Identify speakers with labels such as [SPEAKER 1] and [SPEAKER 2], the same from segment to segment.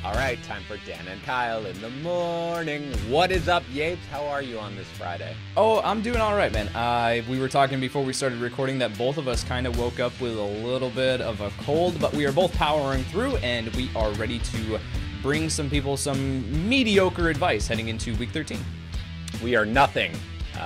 [SPEAKER 1] All right, time for Dan and Kyle in the morning. What is up, Yates? How are you on this Friday?
[SPEAKER 2] Oh, I'm doing all right, man. We were talking before we started recording that both of us kind of woke up with a little bit of a cold, but we are both powering through, and we are ready to bring some people some mediocre advice heading into Week 13.
[SPEAKER 1] We are nothing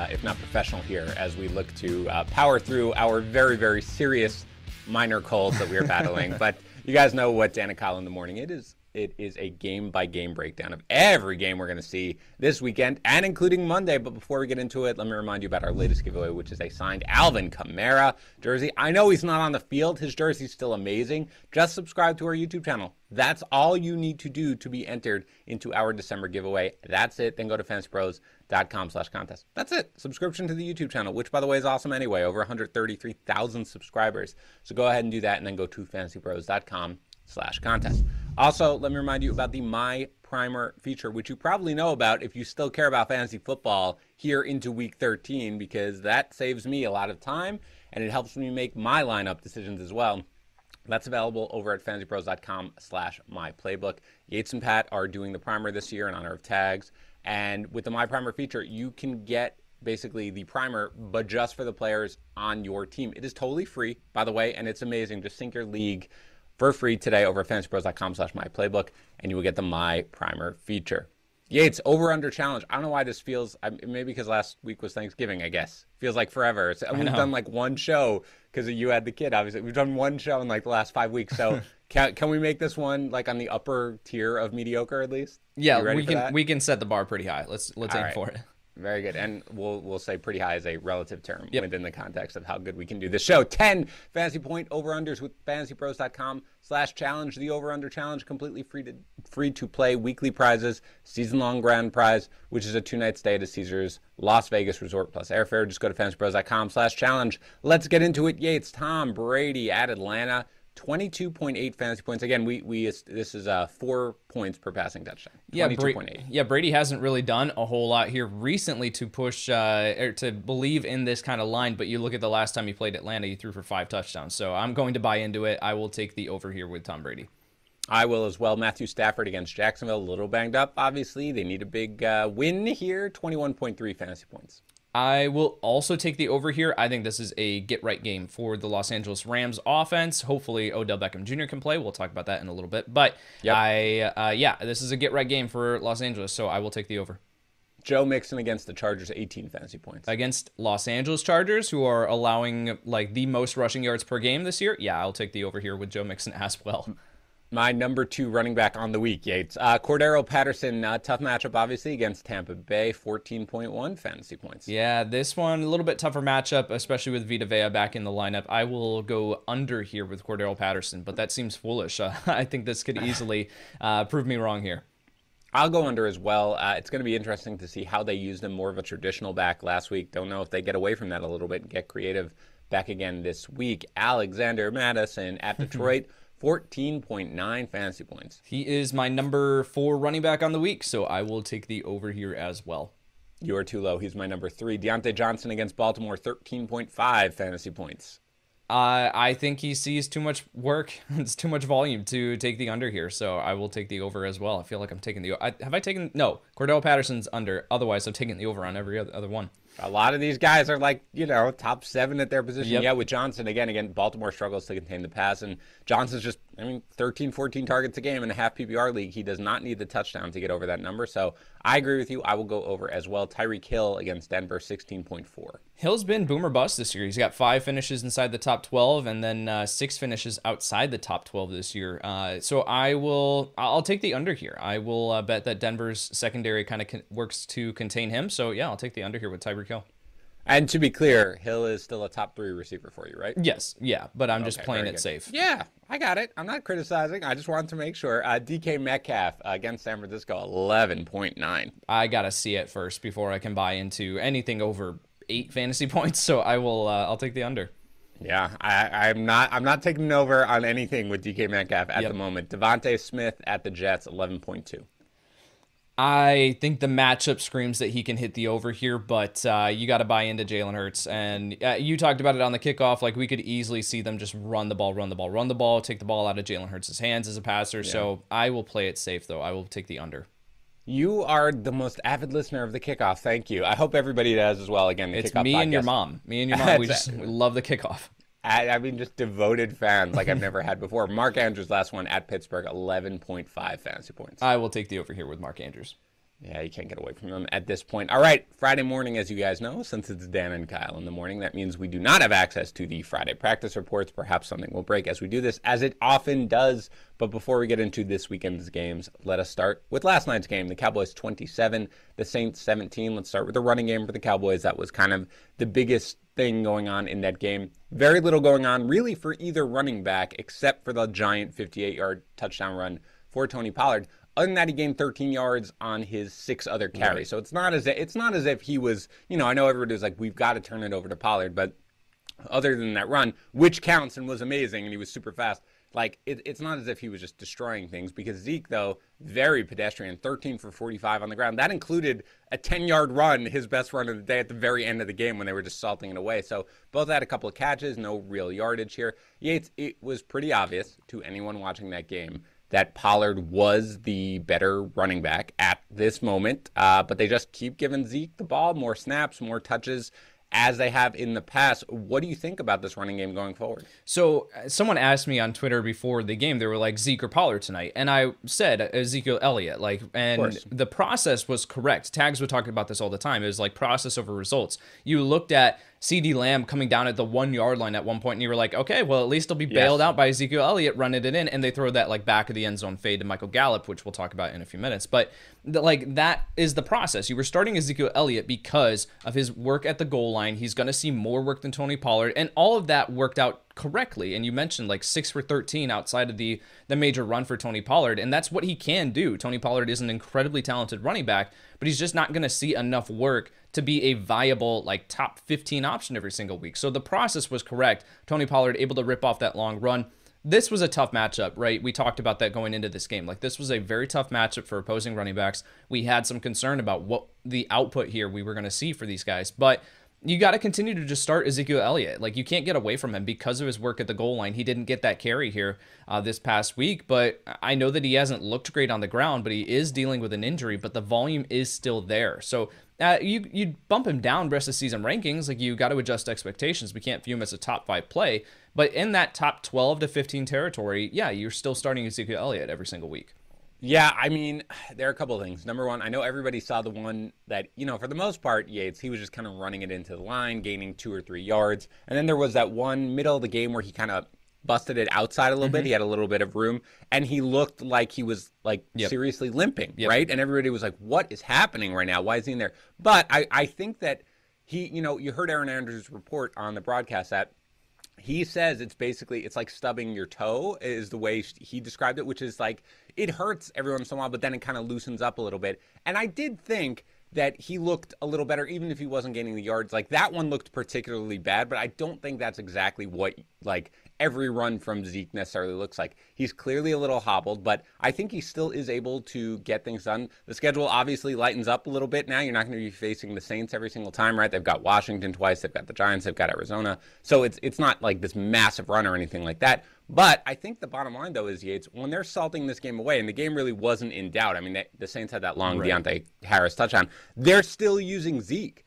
[SPEAKER 1] if not professional here as we look to power through our very, very serious minor colds that we are battling. But you guys know what Dan and Kyle in the morning it is. It is a game-by-game breakdown of every game we're going to see this weekend, and including Monday. But before we get into it, let me remind you about our latest giveaway, which is a signed Alvin Kamara jersey. I know he's not on the field. His jersey's still amazing. Just subscribe to our YouTube channel. That's all you need to do to be entered into our December giveaway. That's it. Then go to fantasypros.com/contest. That's it. Subscription to the YouTube channel, which, by the way, is awesome anyway. Over 133,000 subscribers. So go ahead and do that, and then go to fantasypros.com/contest. Also, let me remind you about the My Primer feature, which you probably know about if you still care about fantasy football here into Week 13, because that saves me a lot of time, and it helps me make my lineup decisions as well. That's available over at fantasypros.com/myplaybook. Yates and Pat are doing the primer this year in honor of tags, and with the My Primer feature, you can get basically the primer, but just for the players on your team. It is totally free, by the way, and it's amazing. Just sync your league for free today over at fantasypros.com/myplaybook, and you will get the My Primer feature. Yates, over-under challenge. I don't know why this feels, maybe because last week was Thanksgiving, I guess. Feels like forever. We've done like one show because you had the kid, obviously. We've done one show in like the last 5 weeks. So can we make this one like on the upper tier of mediocre at least?
[SPEAKER 2] Yeah, we can set the bar pretty high. Let's aim for it.
[SPEAKER 1] Very good. And we'll say pretty high is a relative term within the context of how good we can do this show. 10 fantasy point over-unders with fantasypros.com/challenge. The over-under challenge, completely free to play. Weekly prizes, season-long grand prize, which is a 2-night stay at a Caesars Las Vegas resort plus airfare. Just go to fantasypros.com/challenge. Let's get into it. Yates, Tom Brady at Atlanta. 22.8 fantasy points. Again, this is 4 points per passing touchdown. 22.8.
[SPEAKER 2] Yeah, Brady hasn't really done a whole lot here recently to push or to believe in this kind of line, but you look at the last time he played Atlanta, he threw for 5 touchdowns. So I'm going to buy into it. I will take the over here with Tom Brady.
[SPEAKER 1] I will as well. Matthew Stafford against Jacksonville, a little banged up, obviously. They need a big win here. 21.3 fantasy points.
[SPEAKER 2] I will also take the over here. I think this is a get-right game for the Los Angeles Rams offense. Hopefully, Odell Beckham Jr. can play. We'll talk about that in a little bit. But, this is a get-right game for Los Angeles, so I will take the over.
[SPEAKER 1] Joe Mixon against the Chargers, 18 fantasy points.
[SPEAKER 2] Against Los Angeles Chargers, who are allowing like the most rushing yards per game this year, I'll take the over here with Joe Mixon as well.
[SPEAKER 1] My number 2 running back on the week, Yates. Cordero Patterson, tough matchup, obviously, against Tampa Bay, 14.1 fantasy points.
[SPEAKER 2] Yeah, this one, a little bit tougher matchup, especially with Vita Vea back in the lineup. I will go under here with Cordero Patterson, but that seems foolish. I think this could easily prove me wrong here.
[SPEAKER 1] I'll go under as well. It's going to be interesting to see how they used him, more of a traditional back last week. Don't know if they get away from that a little bit and get creative back again this week. Alexander Madison at Detroit. 14.9 fantasy points.
[SPEAKER 2] He is my number 4 running back on the week, so I will take the over here as well.
[SPEAKER 1] You are too low. He's my number 3. Deontay Johnson against Baltimore, 13.5 fantasy points.
[SPEAKER 2] I think he sees too much work. It's too much volume to take the under here, so I will take the over as well. I feel like I'm taking the... No, Cordell Patterson's under. Otherwise, I'm taking the over on every other one.
[SPEAKER 1] A lot of these guys are like, top 7 at their position. Yep. Yeah, with Johnson, again, Baltimore struggles to contain the pass, and Johnson's just, 13, 14 targets a game in a half PPR league. He does not need the touchdown to get over that number, so I agree with you. I will go over as well. Tyreek Hill against Denver, 16.4.
[SPEAKER 2] Hill's been boomer bust this year. He's got 5 finishes inside the top 12, and then 6 finishes outside the top 12 this year. So I'll take the under here. I will bet that Denver's secondary kind of works to contain him. So yeah, I'll take the under here with Tyreek Hill.
[SPEAKER 1] And to be clear, Hill is still a top 3 receiver for you, right?
[SPEAKER 2] Yes, yeah, but I'm just playing it safe.
[SPEAKER 1] Yeah, I got it. I'm not criticizing. I just wanted to make sure. DK Metcalf against San Francisco, 11.9.
[SPEAKER 2] I got to see it first before I can buy into anything over 8 fantasy points, so I'll take the under.
[SPEAKER 1] Yeah, I'm not taking over on anything with DK Metcalf at the moment. Devontae Smith at the Jets, 11.2.
[SPEAKER 2] I think the matchup screams that he can hit the over here, but you got to buy into Jalen Hurts. And you talked about it on the kickoff. Like, we could easily see them just run the ball, take the ball out of Jalen Hurts' hands as a passer. Yeah. So I will play it safe, though. I will take the under.
[SPEAKER 1] You are the most avid listener of the kickoff. Thank you. I hope everybody does as well. Again, the
[SPEAKER 2] it's
[SPEAKER 1] kickoff
[SPEAKER 2] me
[SPEAKER 1] podcast.
[SPEAKER 2] And your mom. Me and your mom. We love the kickoff.
[SPEAKER 1] I mean, just devoted fans like I've never had before. Mark Andrews, last one at Pittsburgh, 11.5 fantasy points.
[SPEAKER 2] I will take the over here with Mark Andrews.
[SPEAKER 1] Yeah, you can't get away from them at this point. All right, Friday morning, as you guys know, since it's Dan and Kyle in the morning, that means we do not have access to the Friday practice reports. Perhaps something will break as we do this, as it often does. But before we get into this weekend's games, let us start with last night's game. The Cowboys 27, the Saints 17. Let's start with the running game for the Cowboys. That was kind of the biggest thing going on in that game. Very little going on, really, for either running back, except for the giant 58-yard touchdown run for Tony Pollard. Other than that, he gained 13 yards on his 6 other carries. Right. So it's not as if he was, I know everybody was like, we've got to turn it over to Pollard, but other than that run, which counts and was amazing, and he was super fast, like, it's not as if he was just destroying things, because Zeke, though, very pedestrian, 13 for 45 on the ground. That included a 10-yard run, his best run of the day at the very end of the game when they were just salting it away. So both had a couple of catches, no real yardage here. Yates, it was pretty obvious to anyone watching that game that Pollard was the better running back at this moment, but they just keep giving Zeke the ball, more snaps, more touches, as they have in the past. What do you think about this running game going forward?
[SPEAKER 2] So someone asked me on Twitter before the game, they were like, Zeke or Pollard tonight? And I said Ezekiel Elliott, and the process was correct. Tags would talk about this all the time. It was like process over results. You looked at CeeDee Lamb coming down at the 1-yard line at one point, and you were like, okay, well, at least he'll be bailed out by Ezekiel Elliott running it in, and they throw that back of the end zone fade to Michael Gallup, which we'll talk about in a few minutes. But that is the process. You were starting Ezekiel Elliott because of his work at the goal line. He's going to see more work than Tony Pollard, and all of that worked out correctly. And you mentioned 6 for 13 outside of the major run for Tony Pollard, and that's what he can do. Tony Pollard is an incredibly talented running back, but he's just not going to see enough work to be a viable top 15 option every single week. So the process was correct. Tony Pollard able to rip off that long run. This was a tough matchup, right? We talked about that going into this game. This was a very tough matchup for opposing running backs. We had some concern about what the output here we were going to see for these guys, but you got to continue to just start Ezekiel Elliott. You can't get away from him because of his work at the goal line. He didn't get that carry here this past week, but I know that he hasn't looked great on the ground, but he is dealing with an injury, but the volume is still there. So you bump him down rest of season rankings. You got to adjust expectations. We can't view him as a top 5 play, but in that top 12 to 15 territory, yeah, you're still starting Ezekiel Elliott every single week.
[SPEAKER 1] Yeah, I mean, there are a couple of things. Number one, I know everybody saw the one that, for the most part, Yates, he was just kind of running it into the line, gaining 2 or 3 yards. And then there was that one middle of the game where he kind of busted it outside a little bit. He had a little bit of room, and he looked like he was seriously limping, right? And everybody was like, what is happening right now? Why is he in there? But I think that he, you heard Aaron Andrews' report on the broadcast that he says it's like stubbing your toe is the way he described it, which is it hurts every once in a while, but then it kind of loosens up a little bit. And I did think that he looked a little better, even if he wasn't gaining the yards. That one looked particularly bad, but I don't think that's exactly what every run from Zeke necessarily looks like. He's clearly a little hobbled, but I think he still is able to get things done. The schedule obviously lightens up a little bit now. You're not going to be facing the Saints every single time, right? They've got Washington twice, they've got the Giants, they've got Arizona. So it's not this massive run or anything like that. But I think the bottom line, though, is, Yates, when they're salting this game away, and the game really wasn't in doubt. I mean, the Saints had that long Deontay Harris touchdown. They're still using Zeke.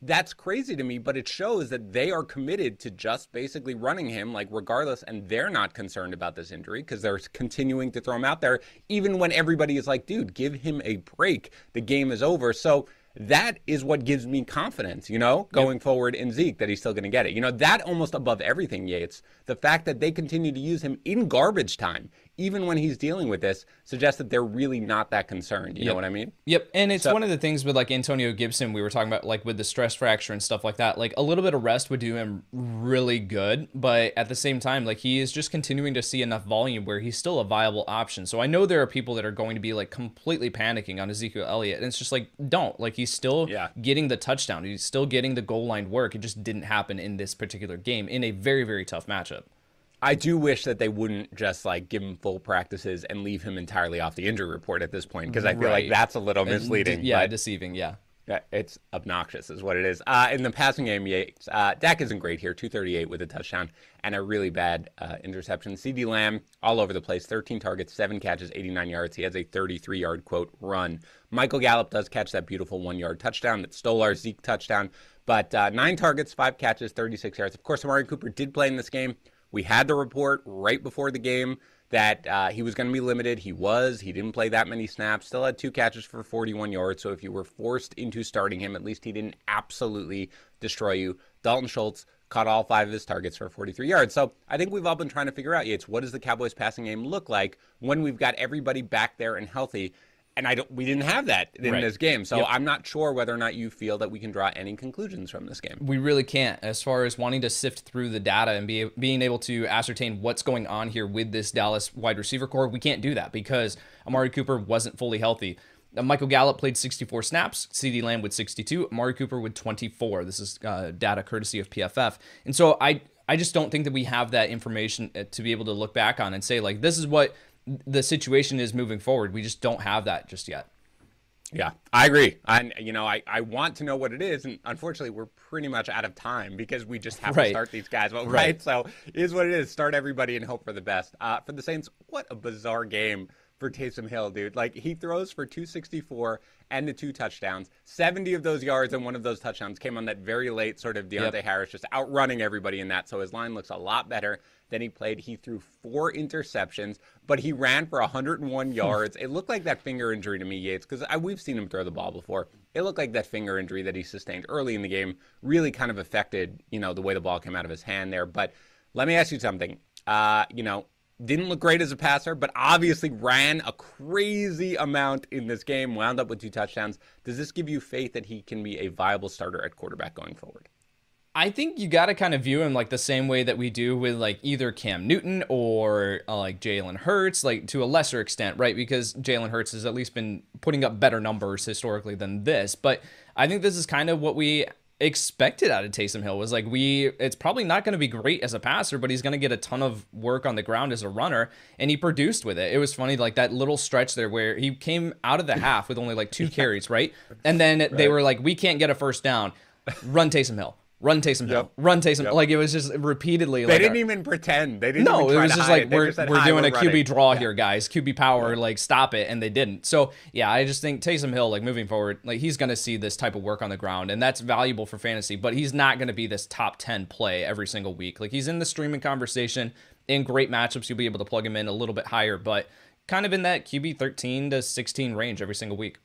[SPEAKER 1] That's crazy to me, but it shows that they are committed to just basically running him, regardless, and they're not concerned about this injury because they're continuing to throw him out there, even when everybody is like, dude, give him a break. The game is over. So that is what gives me confidence, going forward in Zeke, that he's still going to get it. That almost above everything, Yates, the fact that they continue to use him in garbage time, even when he's dealing with this, suggests that they're really not that concerned. You know what I mean?
[SPEAKER 2] Yep. And it's one of the things with Antonio Gibson, we were talking about with the stress fracture and stuff like that, a little bit of rest would do him really good. But at the same time, he is just continuing to see enough volume where he's still a viable option. So I know there are people that are going to be completely panicking on Ezekiel Elliott. And it's just don't. He's still getting the touchdown. He's still getting the goal line work. It just didn't happen in this particular game in a very, very tough matchup.
[SPEAKER 1] I do wish that they wouldn't just like give him full practices and leave him entirely off the injury report at this point, because I feel like that's a little misleading.
[SPEAKER 2] Yeah, deceiving. Yeah.
[SPEAKER 1] Yeah, it's obnoxious is what it is. In the passing game, Yates, Dak isn't great here, 238 with a touchdown and a really bad interception. CeeDee Lamb, all over the place, 13 targets, 7 catches, 89 yards. He has a 33-yard, quote, run. Michael Gallup does catch that beautiful 1-yard touchdown that stole our Zeke touchdown. But 9 targets, 5 catches, 36 yards. Of course, Amari Cooper did play in this game. We had the report right before the game that he was going to be limited. He was. He didn't play that many snaps. Still had 2 catches for 41 yards. So if you were forced into starting him, at least he didn't absolutely destroy you. Dalton Schultz caught all 5 of his targets for 43 yards. So I think we've all been trying to figure out, Yates, what does the Cowboys passing game look like when we've got everybody back there and healthy? And we didn't have that in this game. So I'm not sure whether or not you feel that we can draw any conclusions from this game.
[SPEAKER 2] We really can't, as far as wanting to sift through the data and being able to ascertain what's going on here with this Dallas wide receiver core. We can't do that because Amari Cooper wasn't fully healthy. Michael Gallup played 64 snaps, CeeDee Lamb with 62, Amari Cooper with 24. This is data courtesy of PFF. And so I just don't think that we have that information to be able to look back on and say, like, this is what the situation is moving forward. We just don't have that just yet.
[SPEAKER 1] Yeah, I agree. I want to know what it is, and unfortunately, we're pretty much out of time because we just have to start these guys. Well, right. So it is what it is. Start everybody and hope for the best. For the Saints, what a bizarre game for Taysom Hill, dude. Like, he throws for 264 and the 2 touchdowns. 70 of those yards and one of those touchdowns came on that very late sort of Deontay Harris just outrunning everybody in that. So his line looks a lot better than he played. He threw 4 interceptions, but he ran for 101 yards. It looked like that finger injury to me, Yates, because we've seen him throw the ball before. It looked like that finger injury that he sustained early in the game really kind of affected, the way the ball came out of his hand there. But let me ask you something. Didn't look great as a passer, but obviously ran a crazy amount in this game, wound up with 2 touchdowns. Does this give you faith that he can be a viable starter at quarterback going forward?
[SPEAKER 2] I think you got to kind of view him like the same way that we do with like either Cam Newton or like Jalen Hurts, like to a lesser extent, right? Because Jalen Hurts has at least been putting up better numbers historically than this. But I think this is kind of what we expected out of Taysom Hill, was like, it's probably not going to be great as a passer, but he's going to get a ton of work on the ground as a runner, and he produced with it. It was funny, like that little stretch there where he came out of the half with only like 2 carries, right? And then they were like, we can't get a first down. Run Taysom Hill. Run Taysom Hill. Run Taysom Hill. Like, it was just repeatedly.
[SPEAKER 1] They didn't even pretend. They didn't.
[SPEAKER 2] No,
[SPEAKER 1] even try
[SPEAKER 2] it was just like, we're doing a
[SPEAKER 1] running.
[SPEAKER 2] QB draw here, guys. QB power, like, stop it, and they didn't. So yeah, I just think Taysom Hill, like, moving forward, like, he's going to see this type of work on the ground, and that's valuable for fantasy. But he's not going to be this top 10 play every single week. Like, he's in the streaming conversation. In great matchups, you'll be able to plug him in a little bit higher, but kind of in that QB 13 to 16 range every single week.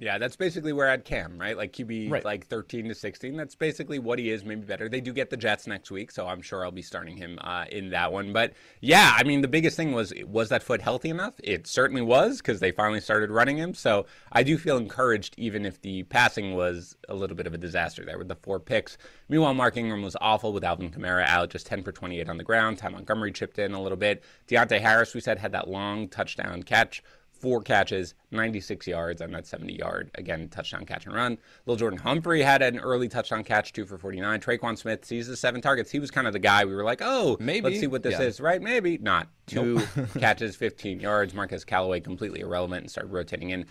[SPEAKER 1] Yeah, that's basically where I'd Cam, right? Like QB like 13 to 16. That's basically what he is, maybe better. They do get the Jets next week, so I'm sure I'll be starting him in that one. But yeah, I mean, the biggest thing was that foot healthy enough? It certainly was, because they finally started running him. So I do feel encouraged, even if the passing was a little bit of a disaster there with the 4 picks. Meanwhile, Mark Ingram was awful with Alvin Kamara out, just 10 for 28 on the ground. Ty Montgomery chipped in a little bit. Deontay Harris, we said, had that long touchdown catch. 4 catches, 96 yards on that 70-yard, again, touchdown catch and run. Lil Jordan Humphrey had an early touchdown catch, 2 for 49. Traquan Smith sees the 7 targets. He was kind of the guy we were like, oh, maybe. Let's see what this is, right? Maybe. Not. 2 catches, 15 yards. Marquez Callaway completely irrelevant and started rotating in.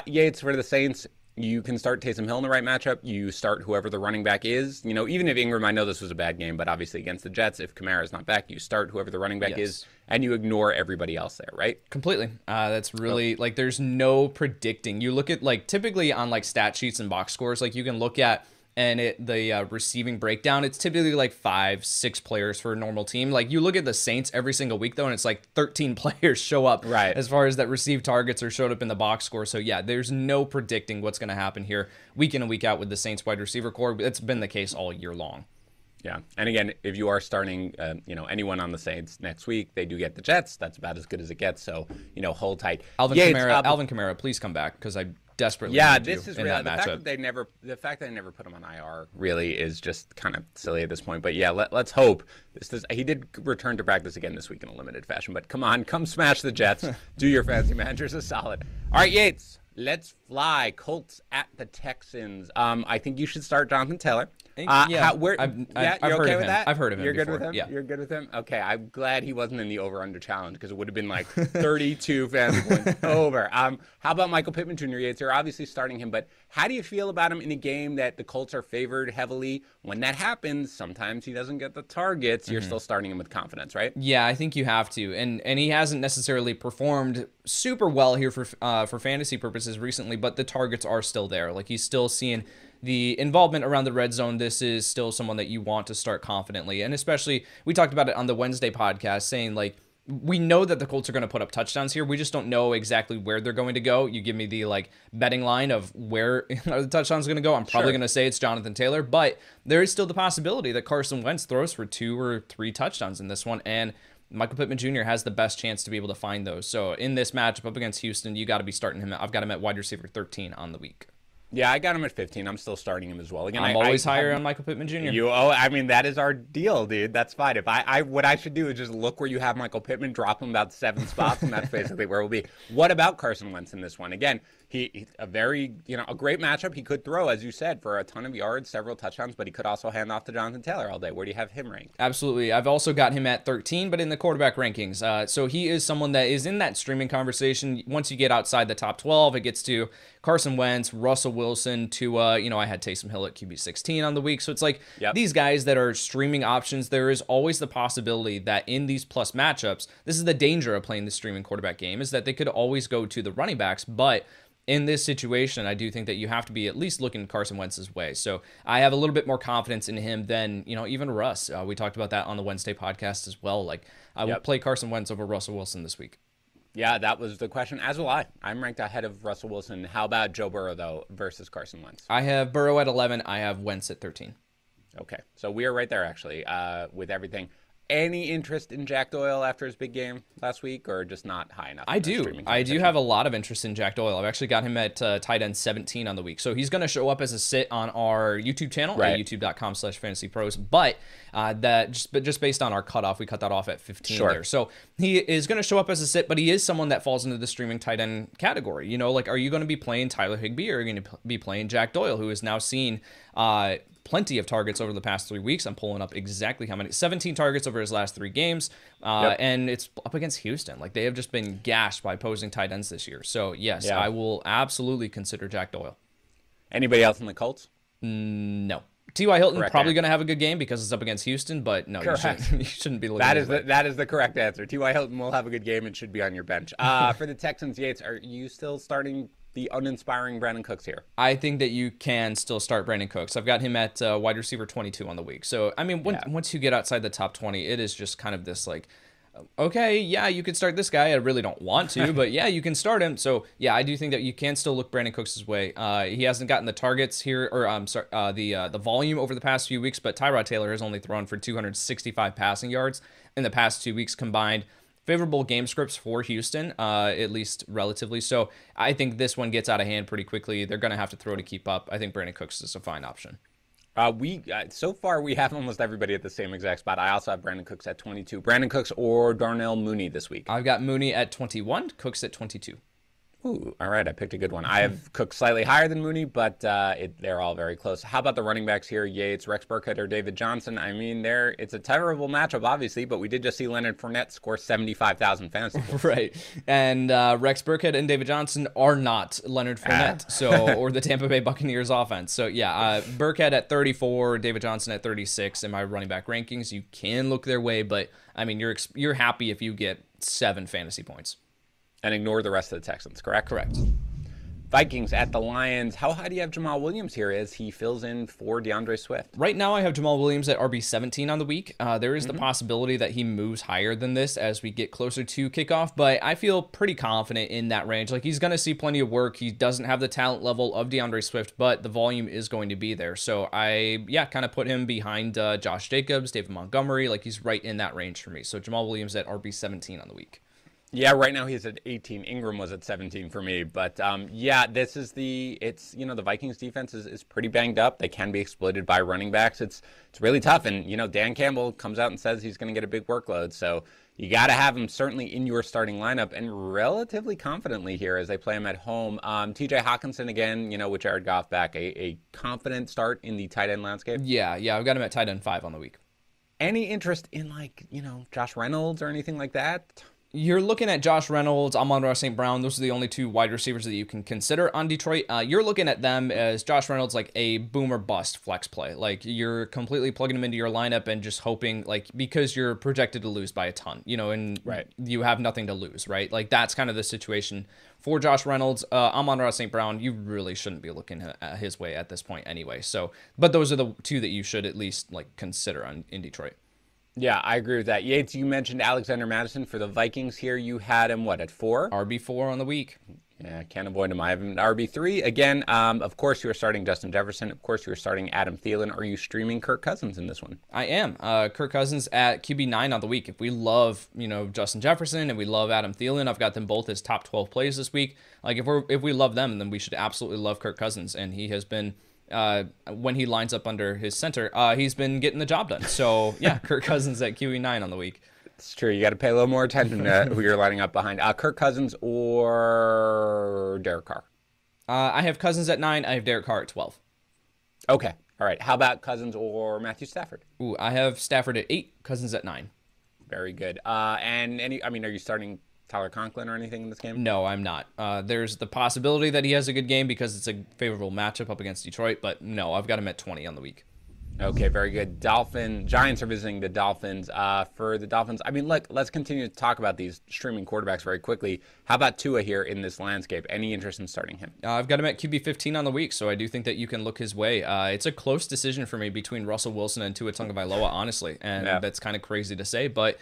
[SPEAKER 1] Yates, for the Saints, you can start Taysom Hill in the right matchup. You start whoever the running back is. Even if Ingram, I know this was a bad game, but obviously against the Jets, if Kamara's not back, you start whoever the running back is, and you ignore everybody else there, right?
[SPEAKER 2] Completely. That's really, like, there's no predicting. You look at, like, typically on, like, stat sheets and box scores, like, you can look at, and the receiving breakdown, it's typically like 5-6 players for a normal team. Like, you look at the Saints every single week, though, and it's like 13 players show up as far as that received targets or showed up in the box score. So yeah, there's no predicting what's going to happen here week in and week out with the Saints wide receiver core. It's been the case all year long.
[SPEAKER 1] Yeah, and again, if you are starting, anyone on the Saints next week, they do get the Jets. That's about as good as it gets. So, hold tight.
[SPEAKER 2] Alvin Kamara, please come back, because I desperately need
[SPEAKER 1] this
[SPEAKER 2] you
[SPEAKER 1] is
[SPEAKER 2] in
[SPEAKER 1] real.
[SPEAKER 2] that
[SPEAKER 1] The
[SPEAKER 2] matchup.
[SPEAKER 1] fact that they never put him on IR really is just kind of silly at this point. But yeah, let's hope he did return to practice again this week in a limited fashion. But come smash the Jets. Do your fantasy managers a solid. All right, Yates, let's fly. Colts at the Texans. I think you should start Jonathan Taylor.
[SPEAKER 2] Yeah,
[SPEAKER 1] You're
[SPEAKER 2] heard
[SPEAKER 1] okay
[SPEAKER 2] of
[SPEAKER 1] with
[SPEAKER 2] him.
[SPEAKER 1] that?
[SPEAKER 2] I've heard of him.
[SPEAKER 1] You're good
[SPEAKER 2] before.
[SPEAKER 1] with him.
[SPEAKER 2] Yeah.
[SPEAKER 1] You're good with him. Okay, I'm glad he wasn't in the over/under challenge because it would have been like 32 fantasy points over. How about Michael Pittman Jr.? Yates, you're obviously starting him, but how do you feel about him in a game that the Colts are favored heavily? When that happens, sometimes he doesn't get the targets. You're still starting him with confidence, right?
[SPEAKER 2] Yeah, I think you have to, and he hasn't necessarily performed super well here for fantasy purposes recently, but the targets are still there. Like he's still seeing the involvement around the red zone. This is still someone that you want to start confidently. And especially, we talked about it on the Wednesday podcast, saying like, we know that the Colts are going to put up touchdowns here. We just don't know exactly where they're going to go. You give me the like betting line of where the touchdown's going to go. I'm probably going to say it's Jonathan Taylor, but there is still the possibility that Carson Wentz throws for 2 or 3 touchdowns in this one. And Michael Pittman Jr. has the best chance to be able to find those. So in this matchup up against Houston, you got to be starting him. I've got him at wide receiver 13 on the week.
[SPEAKER 1] Yeah, I got him at 15. I'm still starting him as well. Again,
[SPEAKER 2] I'm always higher on Michael Pittman Jr.
[SPEAKER 1] I mean, that is our deal, dude. That's fine. If what I should do is just look where you have Michael Pittman, drop him about 7 spots, and that's basically where we'll be. What about Carson Wentz in this one? Again, he a great matchup. He could throw, as you said, for a ton of yards, several touchdowns, but he could also hand off to Jonathan Taylor all day. Where do you have him ranked?
[SPEAKER 2] Absolutely. I've also got him at 13, but in the quarterback rankings. So he is someone that is in that streaming conversation. Once you get outside the top 12, it gets to Carson Wentz, Russell Wilson, Tua. I had Taysom Hill at QB 16 on the week. So it's like these guys that are streaming options, there is always the possibility that in these plus matchups, this is the danger of playing the streaming quarterback game, is that they could always go to the running backs. But in this situation, I do think that you have to be at least looking Carson Wentz's way. So I have a little bit more confidence in him than, even Russ. We talked about that on the Wednesday podcast as well. Like, I will play Carson Wentz over Russell Wilson this week.
[SPEAKER 1] Yeah, that was the question, as will I. I'm ranked ahead of Russell Wilson. How about Joe Burrow, though, versus Carson Wentz?
[SPEAKER 2] I have Burrow at 11. I have Wentz at 13.
[SPEAKER 1] Okay, so we are right there, actually, with everything. Any interest in Jack Doyle after his big game last week, or just not high enough?
[SPEAKER 2] I do have a lot of interest in Jack Doyle. I've actually got him at tight end 17 on the week. So he's going to show up as a sit on our YouTube channel at youtube.com/fantasypros. But just based on our cutoff, we cut that off at 15 there. So he is going to show up as a sit, but he is someone that falls into the streaming tight end category. Are you going to be playing Tyler Higbee, or are you going to be playing Jack Doyle, who is now seen plenty of targets over the past 3 weeks? I'm pulling up exactly how many. 17 targets over his last 3 games. And it's up against Houston. Like, they have just been gashed by opposing tight ends this year. So, yes, I will absolutely consider Jack Doyle.
[SPEAKER 1] Anybody else in the Colts?
[SPEAKER 2] No. T.Y. Hilton probably going to have a good game because it's up against Houston, but no, you shouldn't be looking at it.
[SPEAKER 1] That is the correct answer. T.Y. Hilton will have a good game and should be on your bench. For the Texans, Yates, are you still starting the uninspiring Brandin Cooks here?
[SPEAKER 2] I think that you can still start Brandin Cooks. I've got him at wide receiver 22 on the week. So, I mean, once you get outside the top 20, it is just kind of this like, okay, yeah, you could start this guy. I really don't want to, but yeah, you can start him. So, yeah, I do think that you can still look Brandin Cooks' way. He hasn't gotten the targets here, or the volume over the past few weeks, but Tyrod Taylor has only thrown for 265 passing yards in the past 2 weeks combined. Favorable game scripts for Houston, at least relatively. So I think this one gets out of hand pretty quickly. They're going to have to throw to keep up. I think Brandin Cooks is a fine option.
[SPEAKER 1] So far, we have almost everybody at the same exact spot. I also have Brandin Cooks at 22. Brandin Cooks or Darnell Mooney this week?
[SPEAKER 2] I've got Mooney at 21, Cooks at 22.
[SPEAKER 1] Ooh, all right. I picked a good one. I have Cooks slightly higher than Mooney, but they're all very close. How about the running backs here? Yates, Rex Burkhead, or David Johnson? I mean, it's a terrible matchup, obviously, but we did just see Leonard Fournette score 75,000 fantasy points.
[SPEAKER 2] Right. And Rex Burkhead and David Johnson are not Leonard Fournette, or the Tampa Bay Buccaneers offense. So, yeah, Burkhead at 34, David Johnson at 36 in my running back rankings. You can look their way, but, I mean, you're happy if you get 7 fantasy points.
[SPEAKER 1] And ignore the rest of the Texans, correct?
[SPEAKER 2] Correct.
[SPEAKER 1] Vikings at the Lions. How high do you have Jamaal Williams here as he fills in for DeAndre Swift?
[SPEAKER 2] Right now, I have Jamaal Williams at RB17 on the week. There is the possibility that he moves higher than this as we get closer to kickoff, but I feel pretty confident in that range. Like, he's going to see plenty of work. He doesn't have the talent level of DeAndre Swift, but the volume is going to be there. So I, kind of put him behind Josh Jacobs, David Montgomery. Like, he's right in that range for me. So Jamaal Williams at RB17 on the week.
[SPEAKER 1] Yeah, right now he's at 18. Ingram was at 17 for me. But yeah, the Vikings defense is pretty banged up. They can be exploited by running backs. It's really tough. And, Dan Campbell comes out and says he's going to get a big workload. So you got to have him certainly in your starting lineup and relatively confidently here as they play him at home. TJ Hawkinson again, with Jared Goff back, a confident start in the tight end landscape.
[SPEAKER 2] Yeah, I've got him at tight end 5 on the week.
[SPEAKER 1] Any interest in Josh Reynolds or anything like that?
[SPEAKER 2] You're looking at Josh Reynolds, Amon-Ra St. Brown. Those are the only 2 wide receivers that you can consider on Detroit. You're looking at them as Josh Reynolds like a boom or bust flex play. Like you're completely plugging him into your lineup and just hoping because you're projected to lose by a ton, and
[SPEAKER 1] right.
[SPEAKER 2] You have nothing to lose, right? Like that's kind of the situation for Josh Reynolds. Amon-Ra St. Brown, you really shouldn't be looking at his way at this point anyway. So, but those are the 2 that you should at least consider in Detroit.
[SPEAKER 1] Yeah, I agree with that. Yates, you mentioned Alexander Mattison for the Vikings here. You had him, at 4?
[SPEAKER 2] RB4 on the week.
[SPEAKER 1] Yeah, can't avoid him. I have him at RB3. Again, of course, you are starting Justin Jefferson. Of course, you are starting Adam Thielen. Are you streaming Kirk Cousins in this one?
[SPEAKER 2] I am. Kirk Cousins at QB9 on the week. If we love, Justin Jefferson and we love Adam Thielen, I've got them both as top 12 plays this week. If we love them, then we should absolutely love Kirk Cousins. And he has been... when he lines up under his center, he's been getting the job done. So, yeah, Kirk Cousins at QE9 on the week.
[SPEAKER 1] It's true. You got to pay a little more attention to who you're lining up behind. Kirk Cousins or Derek Carr?
[SPEAKER 2] I have Cousins at 9. I have Derek Carr at 12.
[SPEAKER 1] Okay. All right. How about Cousins or Matthew Stafford?
[SPEAKER 2] Ooh, I have Stafford at 8, Cousins at 9.
[SPEAKER 1] Very good. Are you starting Tyler Conklin or anything in this game?
[SPEAKER 2] No, I'm not. There's the possibility that he has a good game because it's a favorable matchup up against Detroit, but no, I've got him at 20 on the week.
[SPEAKER 1] Okay, very good. Giants are visiting the Dolphins. For the Dolphins, look, let's continue to talk about these streaming quarterbacks very quickly. How about Tua here in this landscape? Any interest in starting him?
[SPEAKER 2] I've got him at QB 15 on the week, so I do think that you can look his way. It's a close decision for me between Russell Wilson and Tua Tagovailoa, honestly, and that's kind of crazy to say, but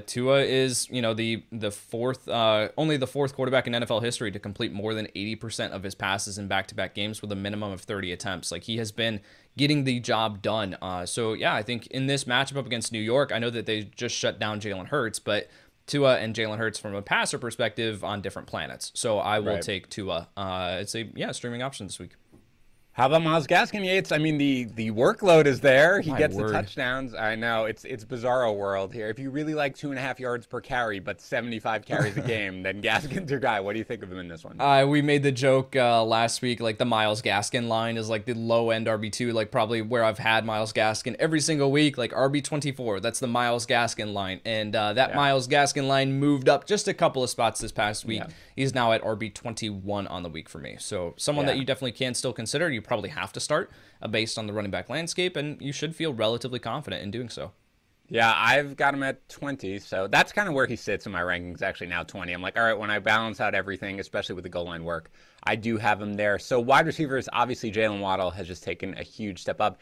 [SPEAKER 2] Tua is, the fourth, only the 4th quarterback in NFL history to complete more than 80% of his passes in back-to-back games with a minimum of 30 attempts. He has been getting the job done. So yeah, I think in this matchup up against New York, I know that they just shut down Jalen Hurts, but Tua and Jalen Hurts from a passer perspective on different planets. So I will take Tua. It's a streaming option this week.
[SPEAKER 1] How about Myles Gaskin, Yates? The workload is there. He gets the touchdowns. I know. It's bizarro world here. If you really like 2.5 yards per carry, but 75 carries a game, then Gaskin's your guy. What do you think of him in this one?
[SPEAKER 2] We made the joke last week, the Myles Gaskin line is the low-end RB2, probably where I've had Myles Gaskin every single week, RB24. That's the Myles Gaskin line. And Myles Gaskin line moved up just a couple of spots this past week. Yeah. He's now at RB21 on the week for me. So someone that you definitely can still consider. You probably have to start based on the running back landscape, and you should feel relatively confident in doing so.
[SPEAKER 1] Yeah, I've got him at 20, so that's kind of where he sits in my rankings, actually now 20. I'm like, all right, when I balance out everything, especially with the goal line work, I do have him there. So wide receivers, obviously Jalen Waddle has just taken a huge step up.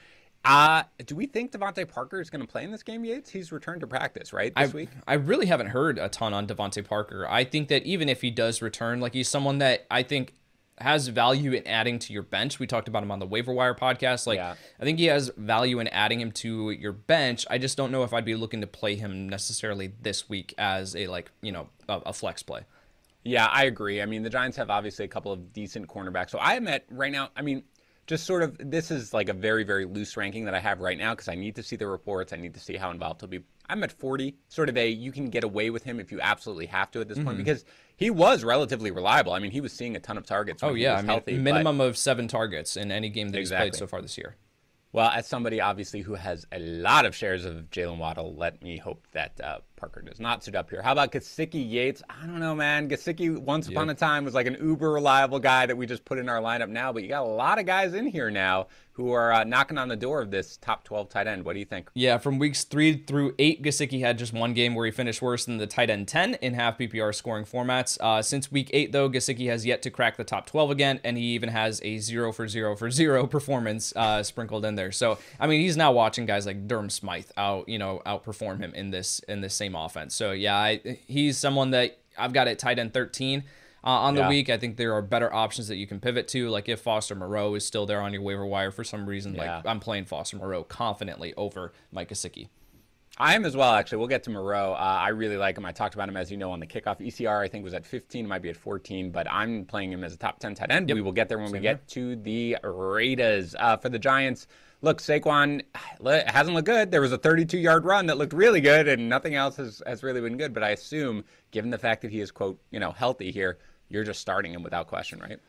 [SPEAKER 1] Do we think DeVante Parker is going to play in this game, Yates? He's returned to practice, right, this week? I
[SPEAKER 2] really haven't heard a ton on DeVante Parker. I think that even if he does return, he's someone that I think has value in adding to your bench. We talked about him on the Waiver Wire podcast. I think he has value in adding him to your bench. I just don't know if I'd be looking to play him necessarily this week as a flex play.
[SPEAKER 1] Yeah, I agree. The Giants have obviously a couple of decent cornerbacks. So I am at right now, just sort of, this is a very, very loose ranking that I have right now because I need to see the reports. I need to see how involved he'll be. I'm at 40, sort of you can get away with him if you absolutely have to at this point because he was relatively reliable. He was seeing a ton of targets when he was healthy.
[SPEAKER 2] Minimum of 7 targets in any game that he's played so far this year.
[SPEAKER 1] Well, as somebody, obviously, who has a lot of shares of Jalen Waddle, let me hope that Parker does not suit up here. How about Gesicki, Yates? I don't know, man. Gesicki, once upon a time, was an uber reliable guy that we just put in our lineup now, but you got a lot of guys in here now who are knocking on the door of this top 12 tight end. What do you think?
[SPEAKER 2] Yeah, from weeks 3 through 8, Gesicki had just one game where he finished worse than the tight end 10 in half PPR scoring formats. Since week 8, though, Gesicki has yet to crack the top 12 again, and he even has a 0 for 0 for 0 performance sprinkled in there. So, he's now watching guys like Durham Smythe outperform him in this same offense. So, yeah, he's someone that I've got at tight end 13. On the week, I think there are better options that you can pivot to. If Foster Moreau is still there on your waiver wire for some reason, I'm playing Foster Moreau confidently over Mike Gesicki.
[SPEAKER 1] I am as well, actually. We'll get to Moreau. I really like him. I talked about him, as you know, on the kickoff. ECR, I think, was at 15. Might be at 14, but I'm playing him as a top 10 tight end. Yep. We will get there when we get to the Raiders. For the Giants, look, Saquon hasn't looked good. There was a 32-yard run that looked really good, and nothing else has really been good. But I assume, given the fact that he is, quote, healthy here, you're just starting him without question, right?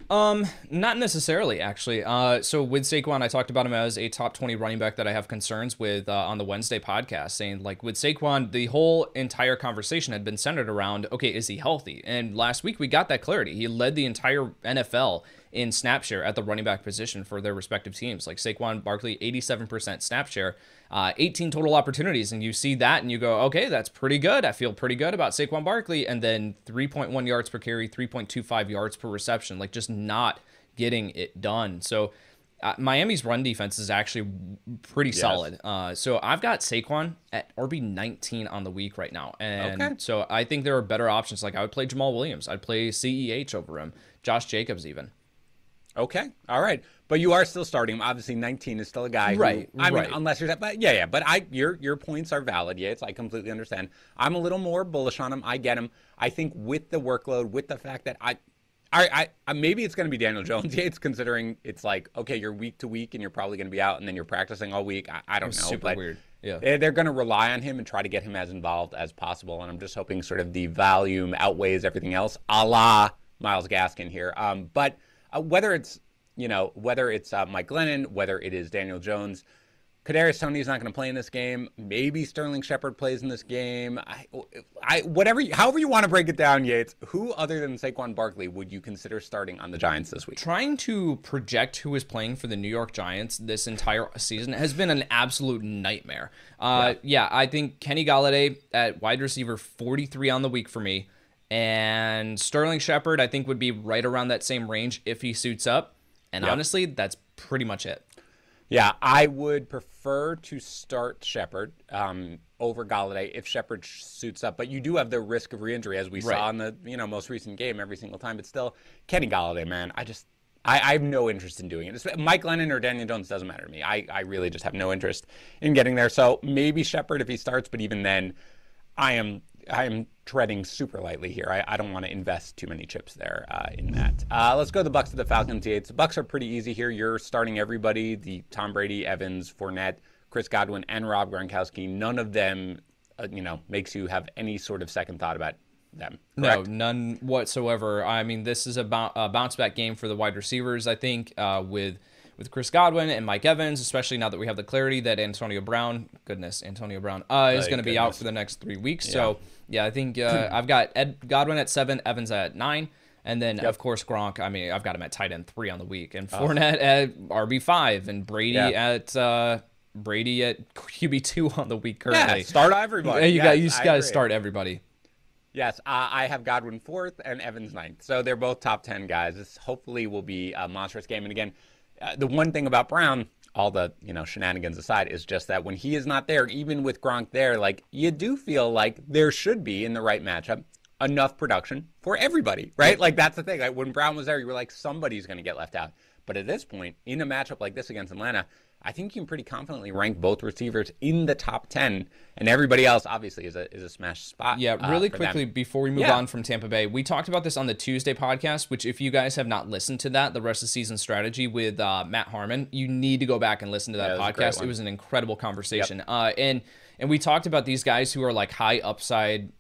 [SPEAKER 2] Not necessarily, actually. So with Saquon, I talked about him as a top 20 running back that I have concerns with on the Wednesday podcast, saying, like, with Saquon, the whole entire conversation had been centered around, okay, is he healthy? And last week we got that clarity. He led the entire NFL in snap share at the running back position for their respective teams. Like Saquon Barkley, 87% snap share, 18 total opportunities. And you see that and you go, okay, that's pretty good. I feel pretty good about Saquon Barkley. And then 3.1 yards per carry, 3.25 yards per reception, like just not getting it done. So Miami's run defense is actually pretty solid. So I've got Saquon at RB 19 on the week right now. And so I think there are better options. Like I would play Jamaal Williams. I'd play CEH over him. Josh Jacobs even.
[SPEAKER 1] Okay. All right. But you are still starting him. Obviously, 19 is still a guy who, I mean, unless you're that, but but your points are valid. Yates, I completely understand. I'm a little more bullish on him. I get him. I think with the workload, with the fact that I maybe it's going to be Daniel Jones, Yates, considering it's like, okay, you're week to week and you're probably going to be out and then you're practicing all week. I don't know.
[SPEAKER 2] Super weird. Yeah.
[SPEAKER 1] They're going to rely on him and try to get him as involved as possible. And I'm just hoping sort of the volume outweighs everything else, a la Myles Gaskin here. But whether it's Mike Glennon, whether it is Daniel Jones, Kadarius Toney's not going to play in this game. Maybe Sterling Shepard plays in this game. However you want to break it down, Yates. Who other than Saquon Barkley would you consider starting on the Giants this week?
[SPEAKER 2] Trying to project who is playing for the New York Giants this entire season has been an absolute nightmare. I think Kenny Golladay at wide receiver 43 on the week for me. And Sterling Shepard, I think, would be right around that same range if he suits up. And honestly, that's pretty much it.
[SPEAKER 1] Yeah, I would prefer to start Shepard over Golladay if Shepard suits up. But you do have the risk of re-injury, as we saw in the most recent game every single time. But still, Kenny Golladay, man, I have no interest in doing it. Mike Glennon or Daniel Jones doesn't matter to me. I really just have no interest in getting there. So maybe Shepard if he starts, but even then, I am treading super lightly here. I don't want to invest too many chips there in that. Let's go to the Bucs to the Falcons. The Bucs are pretty easy here. You're starting everybody, the Tom Brady, Evans, Fournette, Chris Godwin, and Rob Gronkowski. None of them, makes you have any sort of second thought about them. Correct?
[SPEAKER 2] No, none whatsoever. I mean, this is a bounce back game for the wide receivers, I think, with Chris Godwin and Mike Evans, especially now that we have the clarity that Antonio Brown is going to be out for the next 3 weeks. Yeah. So, I think I've got Godwin at 7, Evans at 9, and then, of course, Gronk. I mean, I've got him at tight end 3 on the week, and Fournette at RB5, and Brady at QB2 on the week currently.
[SPEAKER 1] Yeah, start everybody.
[SPEAKER 2] You just got to start everybody.
[SPEAKER 1] Yes, I have Godwin 4th and Evans 9th. So they're both top 10 guys. This hopefully will be a monstrous game. And again, the one thing about Brown, all the shenanigans aside, is just that when he is not there, even with Gronk there, like you do feel like there should be in the right matchup enough production for everybody, right? Like that's the thing. Like when Brown was there, you were like somebody's going to get left out. But at this point, in a matchup like this against Atlanta, I think you can pretty confidently rank both receivers in the top 10, and everybody else obviously is a smash spot.
[SPEAKER 2] Yeah, really quickly before we move on from Tampa Bay, we talked about this on the Tuesday podcast, which if you guys have not listened to that, the rest of the season strategy with Matt Harmon, you need to go back and listen to that podcast. It was an incredible conversation. Yep. And we talked about these guys who are like high upside,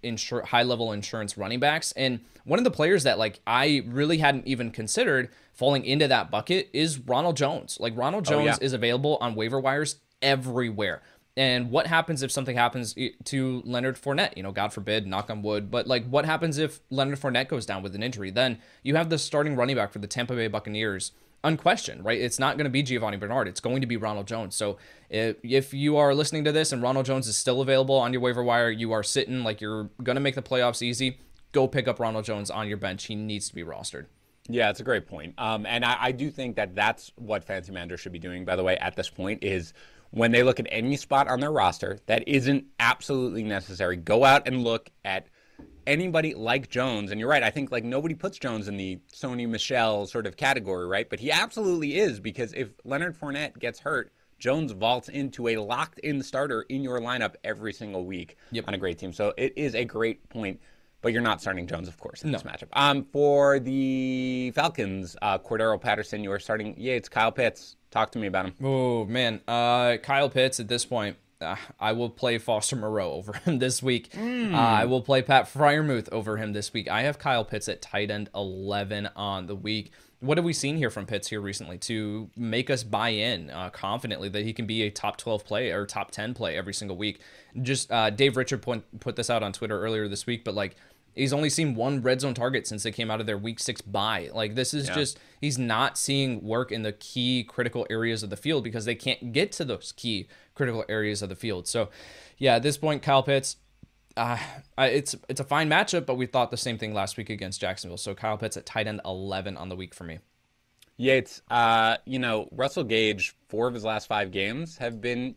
[SPEAKER 2] high level insurance running backs. And one of the players that like I really hadn't even considered falling into that bucket is Ronald Jones. Like Ronald Jones is available on waiver wires everywhere. And what happens if something happens to Leonard Fournette? God forbid, knock on wood. But like, what happens if Leonard Fournette goes down with an injury? Then you have the starting running back for the Tampa Bay Buccaneers unquestioned, right? It's not going to be Giovanni Bernard. It's going to be Ronald Jones. So if you are listening to this and Ronald Jones is still available on your waiver wire, you are sitting like you're going to make the playoffs easy. Go pick up Ronald Jones on your bench. He needs to be rostered.
[SPEAKER 1] Yeah, it's a great point. And I do think that that's what fantasy managers should be doing, by the way, at this point, is when they look at any spot on their roster that isn't absolutely necessary, go out and look at anybody like Jones. And you're right, I think like nobody puts Jones in the Sony Michel sort of category, right? But he absolutely is, because if Leonard Fournette gets hurt, Jones vaults into a locked-in starter in your lineup every single week on a great team. So it is a great point, but you're not starting Jones, of course, in this matchup. For the Falcons, Cordero Patterson, you are starting Yates. Kyle Pitts, talk to me about him.
[SPEAKER 2] Oh, man. Kyle Pitts at this point, I will play Foster Moreau over him this week. I will play Pat Freiermuth over him this week. I have Kyle Pitts at tight end 11 on the week. What have we seen here from Pitts here recently to make us buy in confidently that he can be a top 12 play or top 10 play every single week? Just Dave Richard put this out on Twitter earlier this week, but like, he's only seen one red zone target since they came out of their week 6 bye. Like, this is just, he's not seeing work in the key critical areas of the field because they can't get to those key critical areas of the field. So, yeah, at this point, Kyle Pitts, it's a fine matchup, but we thought the same thing last week against Jacksonville. So Kyle Pitts at tight end 11 on the week for me.
[SPEAKER 1] Yates, Russell Gage, 4 of his last 5 games have been,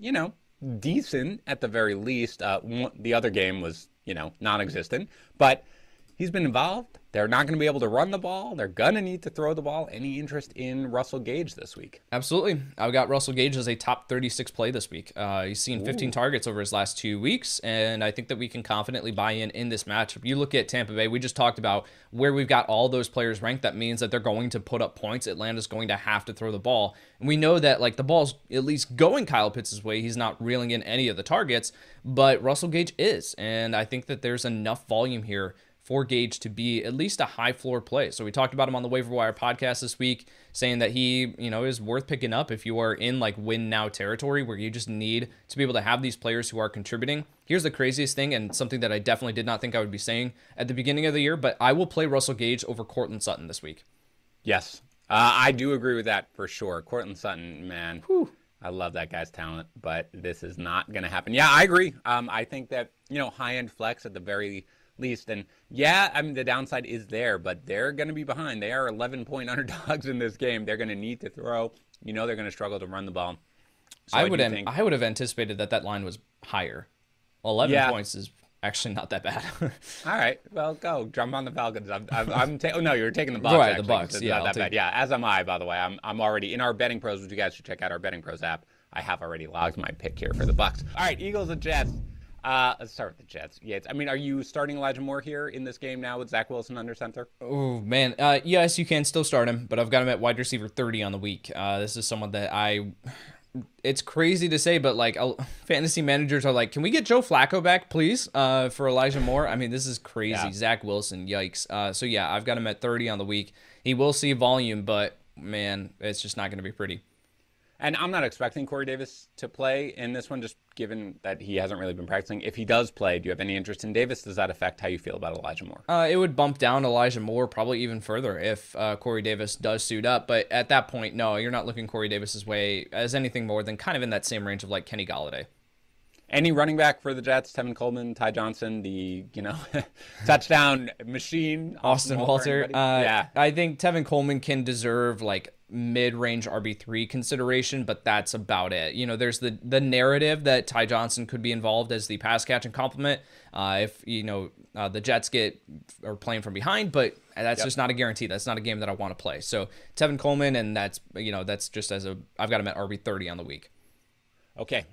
[SPEAKER 1] decent at the very least. The other game was, non-existent, but he's been involved. They're not going to be able to run the ball. They're going to need to throw the ball. Any interest in Russell Gage this week? Absolutely.
[SPEAKER 2] I've got Russell Gage as a top 36 play this week. He's seen 15 targets over his last 2 weeks, and I think that we can confidently buy in this matchup. You look at Tampa Bay, we just talked about where we've got all those players ranked. That means that they're going to put up points. Atlanta's going to have to throw the ball. And we know that like the ball's at least going Kyle Pitts' way. He's not reeling in any of the targets, but Russell Gage is. And I think that there's enough volume here for Gage to be at least a high floor play. So we talked about him on the Waiver Wire podcast this week, saying that he, is worth picking up if you are in like win now territory where you just need to be able to have these players who are contributing. Here's the craziest thing, and something that I definitely did not think I would be saying at the beginning of the year, but I will play Russell Gage over Courtland Sutton this week.
[SPEAKER 1] Yes, I do agree with that for sure. Courtland Sutton, man, I love that guy's talent, but this is not going to happen. Yeah, I agree. I think that, high-end flex at the very least. And the downside is there, but they're going to be behind. They are 11-point underdogs in this game. They're going to need to throw. They're going to struggle to run the ball. So
[SPEAKER 2] I would have anticipated that line was higher. 11 points is actually not that bad.
[SPEAKER 1] All right, well, go jump on the Falcons. You're taking the Bucs.
[SPEAKER 2] Right, the Bucs.
[SPEAKER 1] Yeah, not that bad. Yeah, as am I. By the way, I'm already in our betting pros, which you guys should check out our betting pros app. I have already logged my pick here for the Bucs. All right, Eagles and Jets. Let's start with the Jets. Yates. Are you starting Elijah Moore here in this game now with Zach Wilson under center?
[SPEAKER 2] Oh, man. Yes, you can still start him, but I've got him at wide receiver 30 on the week. This is someone that it's crazy to say, but like fantasy managers are like, can we get Joe Flacco back, please, for Elijah Moore? This is crazy. Yeah. Zach Wilson, yikes. I've got him at 30 on the week. He will see volume, but man, it's just not going to be pretty.
[SPEAKER 1] And I'm not expecting Corey Davis to play in this one, just given that he hasn't really been practicing. If he does play, do you have any interest in Davis? Does that affect how you feel about Elijah Moore?
[SPEAKER 2] It would bump down Elijah Moore probably even further if Corey Davis does suit up. But at that point, no, you're not looking Corey Davis's way as anything more than kind of in that same range of like Kenny Golladay.
[SPEAKER 1] Any running back for the Jets? Tevin Coleman, Ty Johnson, the touchdown machine.
[SPEAKER 2] Austin Walter. I think Tevin Coleman can deserve like mid-range RB3 consideration, but that's about it. There's the narrative that Ty Johnson could be involved as the pass catching complement if the Jets are playing from behind, but that's just not a guarantee. That's not a game that I want to play. So Tevin Coleman, and that's just I've got him at RB30 on the week.
[SPEAKER 1] Okay.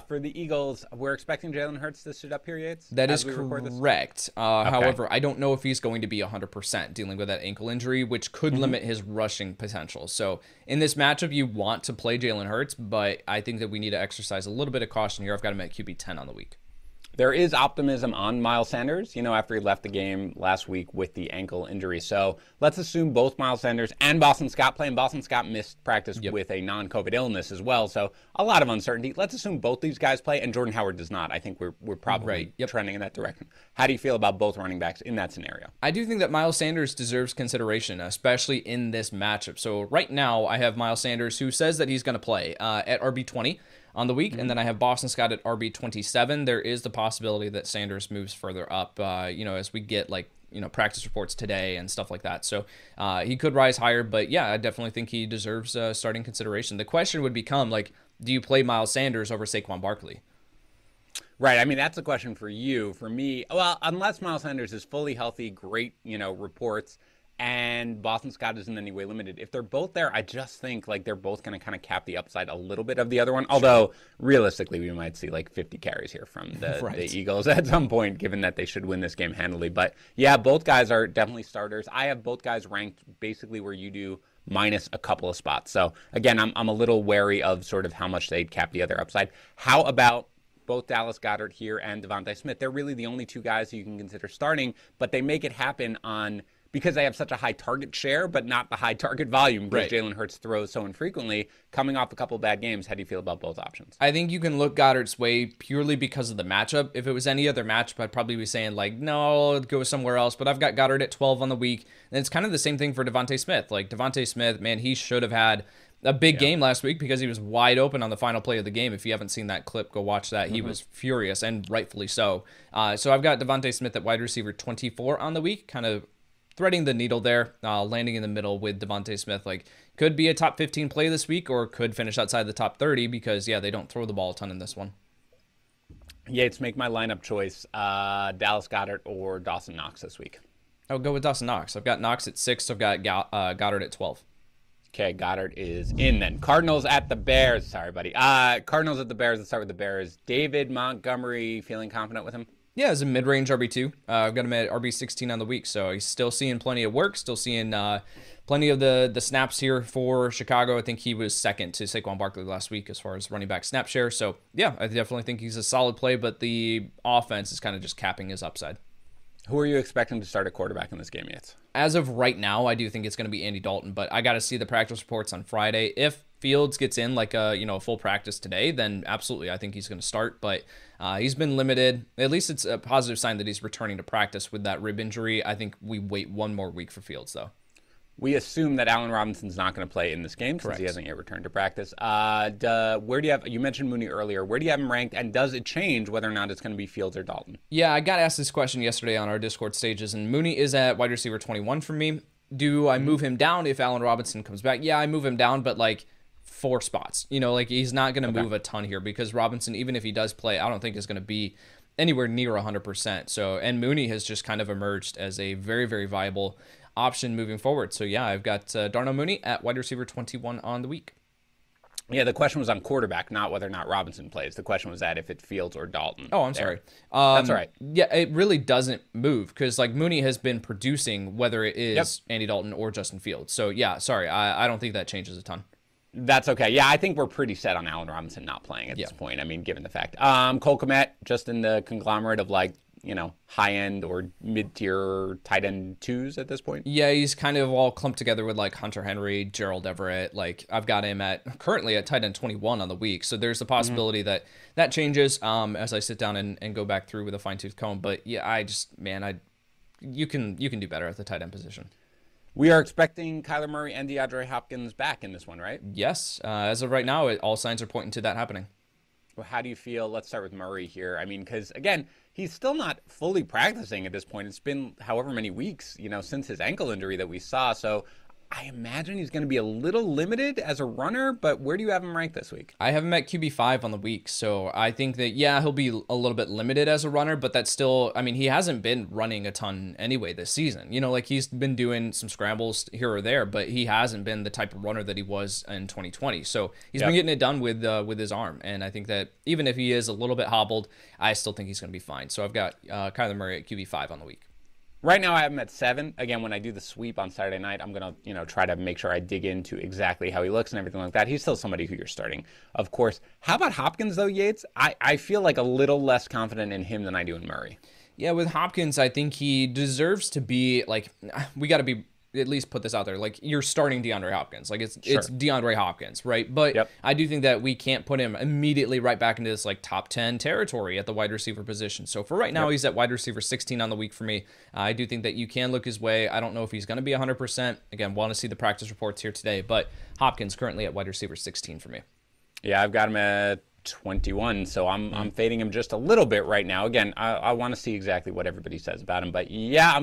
[SPEAKER 1] For the Eagles, we're expecting Jalen Hurts to suit up here, Yates?
[SPEAKER 2] That is correct. Okay. However, I don't know if he's going to be 100% dealing with that ankle injury, which could limit his rushing potential. So in this matchup, you want to play Jalen Hurts, but I think that we need to exercise a little bit of caution here. I've got him at QB 10 on the week.
[SPEAKER 1] There is optimism on Miles Sanders, after he left the game last week with the ankle injury. So let's assume both Miles Sanders and Boston Scott play. And Boston Scott missed practice with a non-COVID illness as well. So a lot of uncertainty. Let's assume both these guys play and Jordan Howard does not. I think we're probably trending in that direction. How do you feel about both running backs in that scenario?
[SPEAKER 2] I do think that Miles Sanders deserves consideration, especially in this matchup. So right now I have Miles Sanders, who says that he's going to play at RB20. On the week, and then I have Boston Scott at RB27. There is the possibility that Sanders moves further up, as we get practice reports today and stuff like that. So he could rise higher, but yeah, I definitely think he deserves starting consideration. The question would become do you play Miles Sanders over Saquon Barkley?
[SPEAKER 1] Right. That's a question for you. For me, well, unless Miles Sanders is fully healthy, great, reports, and Boston Scott isn't in any way limited. If they're both there, I just think like they're both going to kind of cap the upside a little bit of the other one. Although realistically, we might see like 50 carries here from the Eagles at some point, given that they should win this game handily. But yeah, both guys are definitely starters. I have both guys ranked basically where you do, minus a couple of spots. So again, I'm a little wary of sort of how much they'd cap the other upside. How about both Dallas Goedert here and DeVonta Smith? They're really the only two guys who you can consider starting, but they make it happen on because they have such a high target share, but not the high target volume because Jalen Hurts throws so infrequently. Coming off a couple of bad games, how do you feel about both options?
[SPEAKER 2] I think you can look Goddard's way purely because of the matchup. If it was any other matchup, I'd probably be saying like, no, I'll go somewhere else. But I've got Goddard at 12 on the week. And it's kind of the same thing for DeVonta Smith. Like DeVonta Smith, man, he should have had a big game last week because he was wide open on the final play of the game. If you haven't seen that clip, go watch that. He was furious, and rightfully so. So I've got DeVonta Smith at wide receiver 24 on the week, kind of threading the needle there, landing in the middle with DeVonta Smith. Like, could be a top 15 play this week or could finish outside the top 30 because, they don't throw the ball a ton in this one.
[SPEAKER 1] Yates, make my lineup choice, Dallas Goedert or Dawson Knox this week.
[SPEAKER 2] I'll go with Dawson Knox. I've got Knox at 6, so I've got Goedert at 12.
[SPEAKER 1] Okay, Goedert is in then. Cardinals at the Bears. Sorry, buddy. Cardinals at the Bears. Let's start with the Bears. David Montgomery, feeling confident with him?
[SPEAKER 2] Yeah, as a mid-range RB2. I've got him at RB16 on the week, so he's still seeing plenty of work, still seeing plenty of the snaps here for Chicago. I think he was second to Saquon Barkley last week as far as running back snap share. So, yeah, I definitely think he's a solid play, but the offense is kind of just capping his upside.
[SPEAKER 1] Who are you expecting to start at quarterback in this game, Yates?
[SPEAKER 2] As of right now, I do think it's going to be Andy Dalton, but I got to see the practice reports on Friday. If Fields gets in like a full practice today, then absolutely I think he's going to start, but he's been limited. At least it's a positive sign that he's returning to practice with that rib injury. I think we wait one more week for Fields, though.
[SPEAKER 1] We assume that Allen Robinson's not going to play in this game since he hasn't yet returned to practice. Where do you have? You mentioned Mooney earlier. Where do you have him ranked, and does it change whether or not it's going to be Fields or Dalton?
[SPEAKER 2] Yeah, I got asked this question yesterday on our Discord stages, and Mooney is at wide receiver 21 for me. Do I move him down if Allen Robinson comes back? Yeah, I move him down, but like 4 spots. Like he's not going to move a ton here because Robinson, even if he does play, I don't think is going to be anywhere near 100%. So, and Mooney has just kind of emerged as a very, very viable option moving forward. So yeah, I've got Darnell Mooney at wide receiver 21 on the week.
[SPEAKER 1] Yeah, the question was on quarterback, not whether or not Robinson plays. The question was that if it Fields or Dalton.
[SPEAKER 2] Oh, I'm sorry.
[SPEAKER 1] That's all right.
[SPEAKER 2] Yeah, it really doesn't move because like Mooney has been producing whether it is Andy Dalton or Justin Fields. So yeah, sorry, I don't think that changes a ton.
[SPEAKER 1] That's okay. Yeah, I think we're pretty set on Allen Robinson not playing at this point. I mean, given the fact. Cole Kmet, just in the conglomerate of like, high-end or mid-tier tight end 2s at this point?
[SPEAKER 2] Yeah, he's kind of all clumped together with, like, Hunter Henry, Gerald Everett. Like, I've got him currently at tight end 21 on the week. So there's the possibility that changes as I sit down and go back through with a fine-tooth comb. But, yeah, you can do better at the tight end position.
[SPEAKER 1] We are expecting Kyler Murray and DeAndre Hopkins back in this one, right?
[SPEAKER 2] Yes. As of right now, all signs are pointing to that happening.
[SPEAKER 1] Well, how do you feel? Let's start with Murray here. I mean, because, again, he's still not fully practicing at this point. It's been however many weeks, since his ankle injury that we saw. So I imagine he's going to be a little limited as a runner, but where do you have him ranked this week?
[SPEAKER 2] I have him at QB5 on the week, so I think that, he'll be a little bit limited as a runner, but that's still, I mean, he hasn't been running a ton anyway this season. Like he's been doing some scrambles here or there, but he hasn't been the type of runner that he was in 2020. So he's been getting it done with his arm, and I think that even if he is a little bit hobbled, I still think he's going to be fine. So I've got Kyler Murray at QB5 on the week.
[SPEAKER 1] Right now I have him at 7. Again, when I do the sweep on Saturday night, I'm going to, try to make sure I dig into exactly how he looks and everything like that. He's still somebody who you're starting, of course. How about Hopkins, though, Yates? I feel like a little less confident in him than I do in Murray.
[SPEAKER 2] Yeah, with Hopkins, I think he deserves to be, like, we got to be at least put this out there. Like, you're starting DeAndre Hopkins. Like, it's DeAndre Hopkins, right? But I do think that we can't put him immediately right back into this, like, top 10 territory at the wide receiver position. So for right now, he's at wide receiver 16 on the week for me. I do think that you can look his way. I don't know if he's going to be 100%. Again, want to see the practice reports here today. But Hopkins currently at wide receiver 16 for me. Yeah,
[SPEAKER 1] I've got him at 21, so I'm fading him just a little bit right now. Again, I want to see exactly what everybody says about him, but yeah,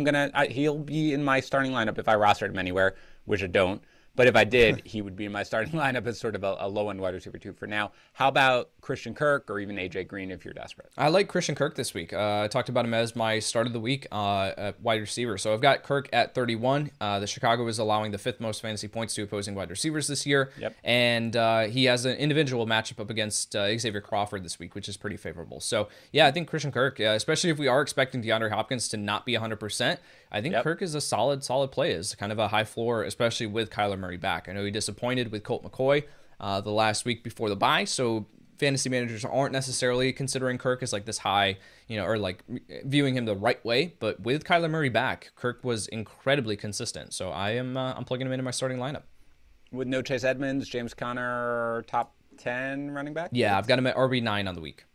[SPEAKER 1] he'll be in my starting lineup if I rostered him anywhere, which I don't. But if I did, he would be in my starting lineup as sort of a low-end wide receiver 2 for now. How about Christian Kirk or even A.J. Green if you're desperate?
[SPEAKER 2] I like Christian Kirk this week. I talked about him as my start of the week at wide receiver. So I've got Kirk at 31. The Chicago is allowing the 5th most fantasy points to opposing wide receivers this year.
[SPEAKER 1] Yep.
[SPEAKER 2] And he has an individual matchup up against Xavier Crawford this week, which is pretty favorable. So, yeah, I think Christian Kirk, especially if we are expecting DeAndre Hopkins to not be 100%, I think Kirk is a solid play. Is kind of a high floor, especially with Kyler Murray back. I know he disappointed with Colt McCoy the last week before the bye, so fantasy managers aren't necessarily considering Kirk as like this high, or like viewing him the right way. But with Kyler Murray back, Kirk was incredibly consistent. So I'm plugging him into my starting lineup.
[SPEAKER 1] With no Chase Edmonds, James Conner, top 10 running back?
[SPEAKER 2] Yeah, I've got him at RB9 on the week.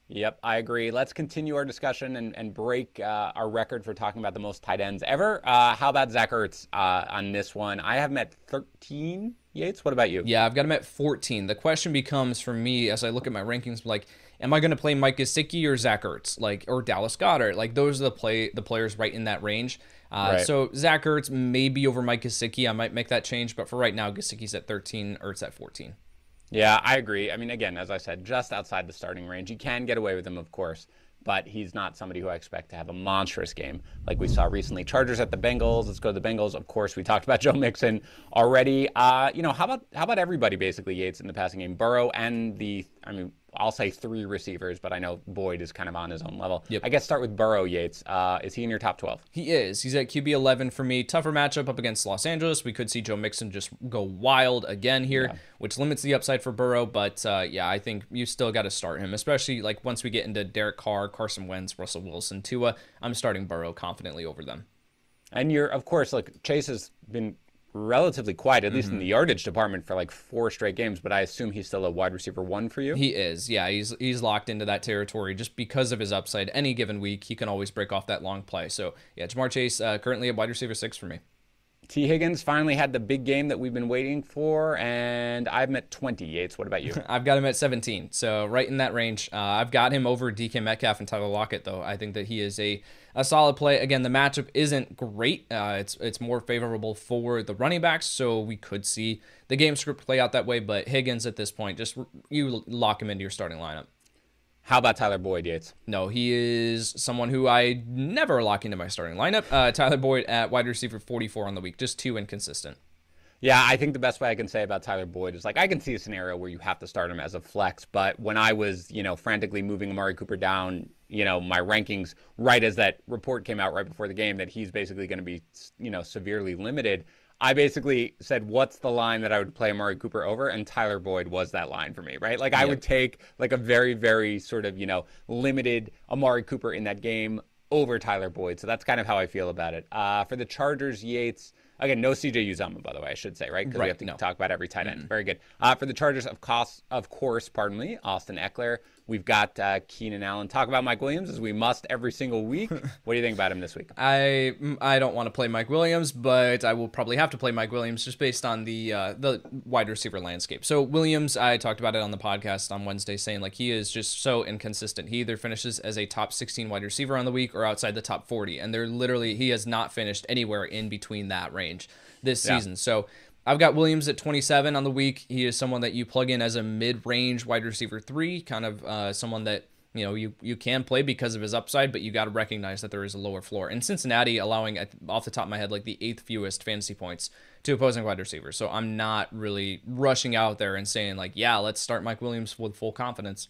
[SPEAKER 1] Yep, I agree. Let's continue our discussion and break our record for talking about the most tight ends ever. How about Zach Ertz on this one? I have him at 13, Yates. What about you?
[SPEAKER 2] Yeah, I've got him at 14. The question becomes for me as I look at my rankings, like, am I going to play Mike Gesicki or Zach Ertz, or Dallas Goedert? Like, those are the players right in that range.
[SPEAKER 1] Right.
[SPEAKER 2] So Zach Ertz maybe over Mike Gesicki. I might make that change, but for right now, Gesicki's at 13, Ertz at 14.
[SPEAKER 1] Yeah, I agree. I mean, again, as I said, just outside the starting range. You can get away with him, of course, but he's not somebody who I expect to have a monstrous game like we saw recently. Chargers at the Bengals. Let's go to the Bengals. Of course, we talked about Joe Mixon already. How about everybody basically, Yates, in the passing game? Burrow and I'll say 3 receivers, but I know Boyd is kind of on his own level.
[SPEAKER 2] Yep.
[SPEAKER 1] I guess start with Burrow, Yates. Is he in your top 12?
[SPEAKER 2] He is. He's at QB 11 for me. Tougher matchup up against Los Angeles. We could see Joe Mixon just go wild again here, which limits the upside for Burrow. But I think you still got to start him, especially like once we get into Derek Carr, Carson Wentz, Russell Wilson, Tua. I'm starting Burrow confidently over them. And
[SPEAKER 1] of course, like Chase has been relatively quiet, at least in the yardage department, for like 4 straight games, but I assume he's still a wide receiver 1 for you?
[SPEAKER 2] He is, yeah. He's locked into that territory just because of his upside. Any given week, he can always break off that long play. So, yeah, Ja'Marr Chase currently a wide receiver 6 for me.
[SPEAKER 1] T. Higgins finally had the big game that we've been waiting for, and I'm at 20, Yates. What about you?
[SPEAKER 2] I've got him at 17, so right in that range. I've got him over DK Metcalf and Tyler Lockett, though. I think that he is a solid play. Again, the matchup isn't great. It's more favorable for the running backs, so we could see the game script play out that way, but Higgins at this point, just you lock him into your starting lineup.
[SPEAKER 1] How about Tyler Boyd, Yates?
[SPEAKER 2] No, he is someone who I never lock into my starting lineup. Tyler Boyd at wide receiver 44 on the week, just too inconsistent.
[SPEAKER 1] Yeah, I think the best way I can say about Tyler Boyd is, like, I can see a scenario where you have to start him as a flex, but when I was, frantically moving Amari Cooper down, my rankings right as that report came out right before the game that he's basically going to be, severely limited, I basically said, what's the line that I would play Amari Cooper over? And Tyler Boyd was that line for me, right? Like, I would take, like, a very, very sort of, limited Amari Cooper in that game over Tyler Boyd. So that's kind of how I feel about it. For the Chargers, Yates, again, no CJ Uzomah, by the way, I should say, right? Because we have to talk about every tight end. Very good. For the Chargers, of course, Austin Eckler. We've got Keenan Allen. Talk about Mike Williams, as we must every single week. What do you think about him this week?
[SPEAKER 2] I don't want to play Mike Williams, but I will probably have to play Mike Williams just based on the wide receiver landscape. So Williams, I talked about it on the podcast on Wednesday, saying like he is just so inconsistent. He either finishes as a top 16 wide receiver on the week or outside the top 40, and he has not finished anywhere in between that range this season. So I've got Williams at 27 on the week. He is someone that you plug in as a mid-range wide receiver 3, kind of someone that you can play because of his upside, but you got to recognize that there is a lower floor. And Cincinnati allowing, off the top of my head, like the 8th fewest fantasy points to opposing wide receivers. So I'm not really rushing out there and saying like, yeah, let's start Mike Williams with full confidence.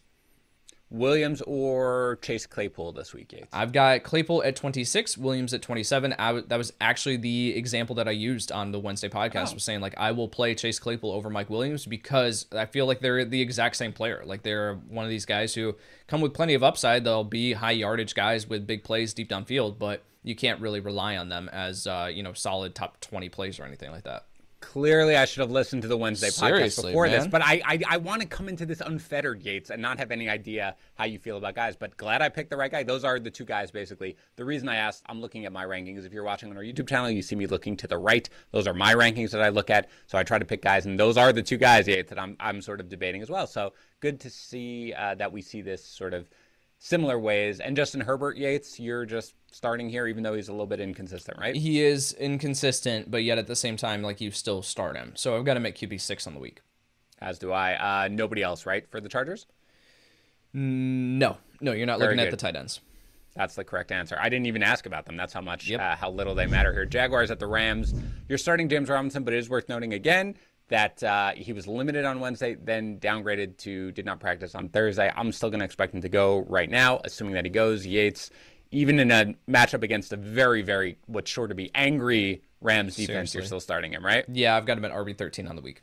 [SPEAKER 1] Williams or Chase Claypool this week, Yates?
[SPEAKER 2] I've got Claypool at 26, Williams at 27. That was actually the example that I used on the Wednesday podcast, was saying like I will play Chase Claypool over Mike Williams because I feel like they're the exact same player. Like they're one of these guys who come with plenty of upside. They'll be high yardage guys with big plays deep downfield, but you can't really rely on them as solid top 20 plays or anything like that.
[SPEAKER 1] Clearly, I should have listened to the Wednesday podcast before
[SPEAKER 2] man.
[SPEAKER 1] this, but I want to come into this unfettered, Yates, and not have any idea how you feel about guys, but glad I picked the right guy. Those are the 2 guys, basically. The reason I asked, I'm looking at my rankings. If you're watching on our YouTube channel, you see me looking to the right. Those are my rankings that I look at, so I try to pick guys, and those are the 2 guys, Yates, that I'm sort of debating as well. So good to see that we see this sort of similar ways. And Justin Herbert, Yates, you're just starting here, even though he's a little bit inconsistent, right?
[SPEAKER 2] He is inconsistent, but yet at the same time, like, you still start him. So I've got him at QB6 on the week.
[SPEAKER 1] As do I. Nobody else, right, for the Chargers?
[SPEAKER 2] No, you're not looking at the tight ends.
[SPEAKER 1] That's the correct answer. I didn't even ask about them. That's how much, how little they matter here. Jaguars at the Rams. You're starting James Robinson, but it is worth noting again that he was limited on Wednesday, then downgraded to did not practice on Thursday. I'm still going to expect him to go right now, assuming that he goes. Yates, even in a matchup against a very, very, what's sure to be angry Rams defense,
[SPEAKER 2] Seriously.
[SPEAKER 1] You're still starting him, right?
[SPEAKER 2] Yeah, I've got him at RB13 on the week.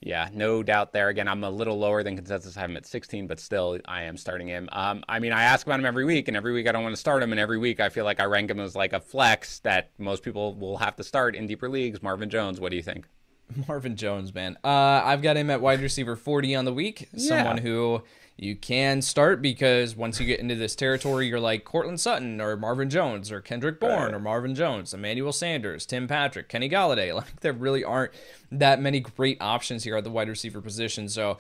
[SPEAKER 1] Yeah, no doubt there. Again, I'm a little lower than consensus. I have him at 16, but still, I am starting him. I mean, I ask about him every week, and every week I don't want to start him, and every week I feel like I rank him as like a flex that most people will have to start in deeper leagues. Marvin Jones, what do you think?
[SPEAKER 2] Marvin Jones, man. I've got him at wide receiver 40 on the week. Someone who you can start because once you get into this territory, you're like Cortland Sutton or Marvin Jones or Kendrick Bourne or Marvin Jones, Emmanuel Sanders, Tim Patrick, Kenny Golladay. Like, there really aren't that many great options here at the wide receiver position. So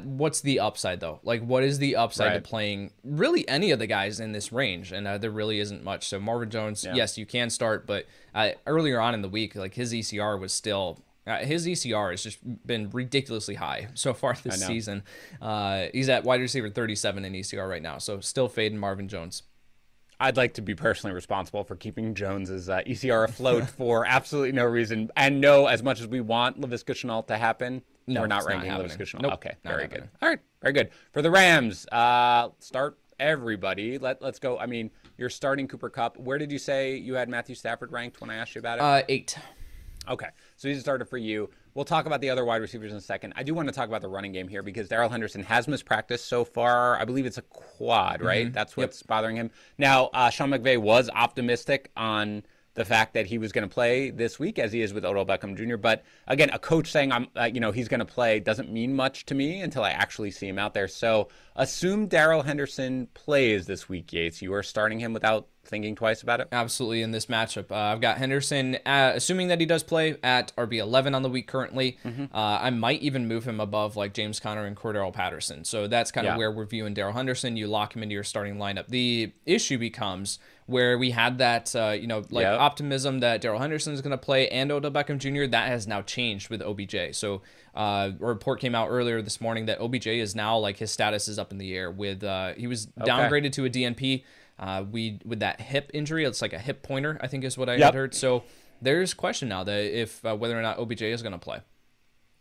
[SPEAKER 2] what's the upside, though? Like, what is the upside to playing really any of the guys in this range? And there really isn't much. So Marvin Jones, yes, you can start, but earlier on in the week, like, his ECR was still... his ECR has just been ridiculously high so far this season. He's at wide receiver 37 in ECR right now, so still fading Marvin Jones.
[SPEAKER 1] I'd like to be personally responsible for keeping Jones's ECR afloat for absolutely no reason. And no, as much as we want Laviska Shenault to happen, we're not ranking Laviska Shenault.
[SPEAKER 2] Nope,
[SPEAKER 1] okay, very good. All right, very good. For the Rams, start everybody. Let's go. I mean, you're starting Cooper Kupp. Where did you say you had Matthew Stafford ranked when I asked you about it?
[SPEAKER 2] 8.
[SPEAKER 1] Okay, so he's a starter for you. We'll talk about the other wide receivers in a second. I do want to talk about the running game here because Darrell Henderson has missed practice so far. I believe it's a quad, right? That's what's bothering him. Now, Sean McVay was optimistic on the fact that he was going to play this week, as he is with Odell Beckham Jr. But again, a coach saying he's going to play doesn't mean much to me until I actually see him out there. So assume Darrell Henderson plays this week, Yates. You are starting him without thinking twice about it?
[SPEAKER 2] Absolutely, in this matchup. I've got Henderson, assuming that he does play, at RB11 on the week currently. I might even move him above like James Conner and Cordell Patterson. So that's kind of where we're viewing Darrell Henderson. You lock him into your starting lineup. The issue becomes where we had that, optimism that Darrell Henderson is going to play and Odell Beckham Jr. That has now changed with OBJ. So a report came out earlier this morning that OBJ is now, like, his status is up in the air. With he was downgraded to a DNP. With that hip injury, it's like a hip pointer, I think is what I had heard. So there's question now that if whether or not OBJ is going to play.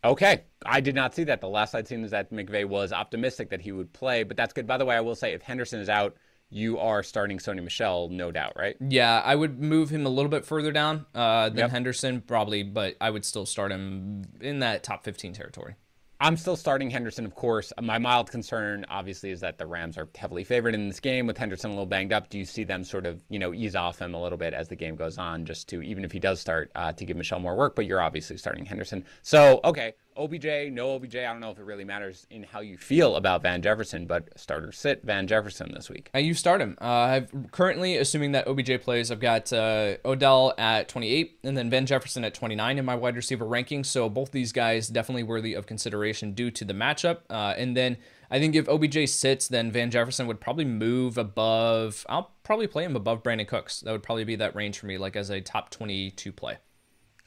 [SPEAKER 1] Okay. I did not see that. The last I'd seen is that McVay was optimistic that he would play, but that's good. By the way, I will say if Henderson is out, you are starting Sony Michel, no doubt, right?
[SPEAKER 2] Yeah, I would move him a little bit further down than Henderson, probably, but I would still start him in that top 15 territory.
[SPEAKER 1] I'm still starting Henderson, of course. My mild concern, obviously, is that the Rams are heavily favored in this game with Henderson a little banged up. Do you see them sort of, ease off him a little bit as the game goes on, just to, even if he does start, to give Michel more work? But you're obviously starting Henderson. So, okay, OBJ, no OBJ. I don't know if it really matters in how you feel about Van Jefferson, but starter sit Van Jefferson this week.
[SPEAKER 2] You start him. I've currently, assuming that OBJ plays, I've got Odell at 28 and then Van Jefferson at 29 in my wide receiver rankings. So both these guys definitely worthy of consideration due to the matchup. And then I think if OBJ sits, then Van Jefferson would probably move above. I'll probably play him above Brandin Cooks. That would probably be that range for me, like as a top 22 play.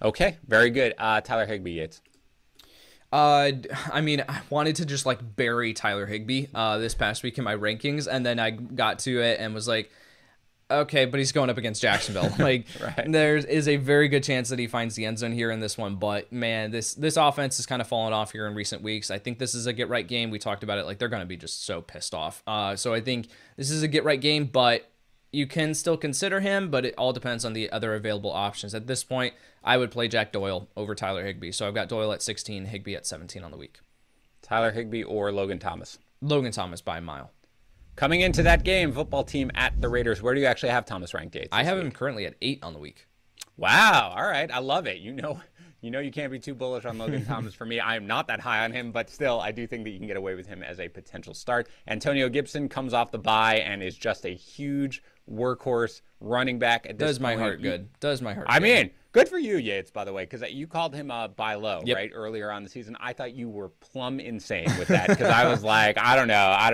[SPEAKER 1] Okay, very good. Tyler Higbee, Yates.
[SPEAKER 2] I mean, I wanted to just like bury Tyler Higbee this past week in my rankings, and then I got to it and was like, okay, but he's going up against Jacksonville. Like, there is a very good chance that he finds the end zone here in this one. But man, this offense has kind of fallen off here in recent weeks. I think this is a get right game. We talked about it. Like, they're going to be just so pissed off. So I think this is a get right game, but you can still consider him, but it all depends on the other available options. At this point, I would play Jack Doyle over Tyler Higbee. So I've got Doyle at 16, Higbee at 17 on the week.
[SPEAKER 1] Tyler Higbee or Logan Thomas?
[SPEAKER 2] Logan Thomas by a mile.
[SPEAKER 1] Coming into that game, football team at the Raiders. Where do you actually have Thomas ranked, Gates?
[SPEAKER 2] I have him currently at 8 on the week.
[SPEAKER 1] Wow. All right. I love it. You know you can't be too bullish on Logan Thomas for me. I am not that high on him, but still, I do think that you can get away with him as a potential start. Antonio Gibson comes off the bye and is just a huge workhorse running back at this
[SPEAKER 2] Does my
[SPEAKER 1] point.
[SPEAKER 2] heart good. Does my heart
[SPEAKER 1] I
[SPEAKER 2] good.
[SPEAKER 1] mean, good for you, Yates, by the way, because you called him buy low,
[SPEAKER 2] Yep.
[SPEAKER 1] right, earlier on the season. I thought you were plumb insane with that because I was like, I don't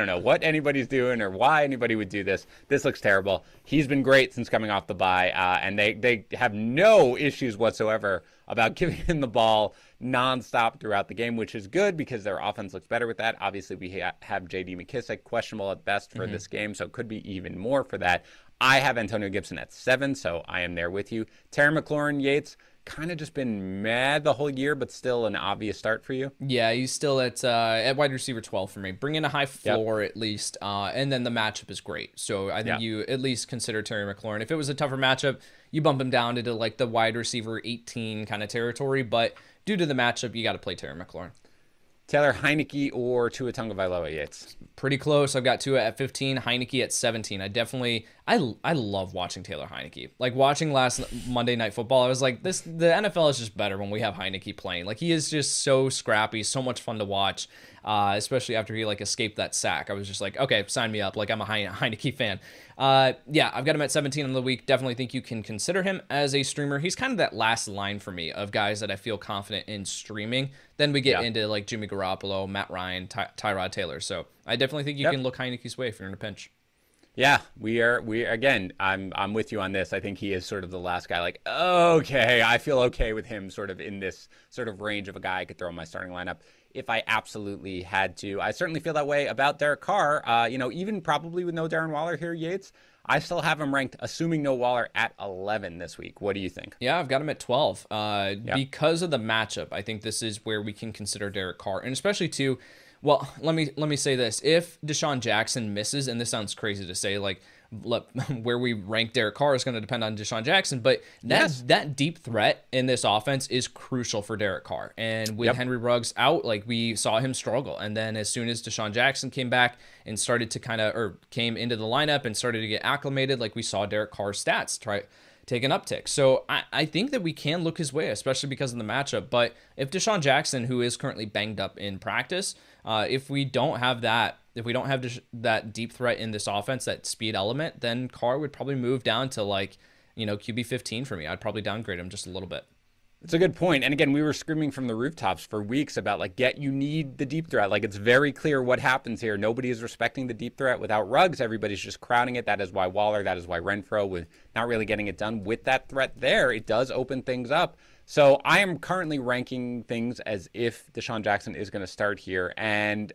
[SPEAKER 1] know what anybody's doing or why anybody would do this. This looks terrible. He's been great since coming off the bye, and they have no issues whatsoever about giving him the ball nonstop throughout the game, which is good because their offense looks better with that. Obviously, we have J.D. McKissick, questionable at best for this game, so it could be even more for that. I have Antonio Gibson at 7, so I am there with you. Terry McLaurin, Yates, kind of just been mad the whole year, but still an obvious start for you.
[SPEAKER 2] Yeah, he's still at wide receiver 12 for me. Bring in a high floor at least, and then the matchup is great. So I think you at least consider Terry McLaurin. If it was a tougher matchup, you bump him down into like the wide receiver 18 kind of territory, but due to the matchup, you got to play Terry McLaurin.
[SPEAKER 1] Taylor Heineke or Tua Tagovailoa, Yates?
[SPEAKER 2] Pretty close. I've got Tua at 15, Heineke at 17. I love watching Taylor Heineke. Like watching last Monday Night Football, I was like, the NFL is just better when we have Heineke playing. Like he is just so scrappy, so much fun to watch, especially after he like escaped that sack. I was just like, okay, sign me up. Like I'm a Heineke fan. I've got him at 17 on the week. Definitely think you can consider him as a streamer. He's kind of that last line for me of guys that I feel confident in streaming. Then we get into like Jimmy Garoppolo, Matt Ryan, Tyrod Taylor. So I definitely think you can look Heineke's way if you're in a pinch.
[SPEAKER 1] Yeah, we again, I'm with you on this. I think he is sort of the last guy like, okay, I feel okay with him sort of in this sort of range of a guy I could throw in my starting lineup if I absolutely had to. I certainly feel that way about Derek Carr. Even probably with no Darren Waller here, Yates, I still have him ranked, assuming no Waller, at 11 this week. What do you think?
[SPEAKER 2] Yeah, I've got him at 12. Because of the matchup, I think this is where we can consider Derek Carr, and especially too. Well, let me say this. If Deshaun Jackson misses, and this sounds crazy to say, like where we rank Derek Carr is going to depend on Deshaun Jackson, but that deep threat in this offense is crucial for Derek Carr. And with Henry Ruggs out, like we saw him struggle. And then as soon as Deshaun Jackson came back and started to came into the lineup and started to get acclimated, like we saw Derek Carr's stats take an uptick. So I think that we can look his way, especially because of the matchup. But if Deshaun Jackson, who is currently banged up in practice, if we don't have that deep threat in this offense, that speed element, then Carr would probably move down to QB 15 for me. I'd probably downgrade him just a little bit.
[SPEAKER 1] It's a good point. And again, we were screaming from the rooftops for weeks about you need the deep threat. Like it's very clear what happens here. Nobody is respecting the deep threat without Ruggs. Everybody's just crowding it. That is why Waller, that is why Renfro was not really getting it done. With that threat there, it does open things up. So I am currently ranking things as if Deshaun Jackson is going to start here. And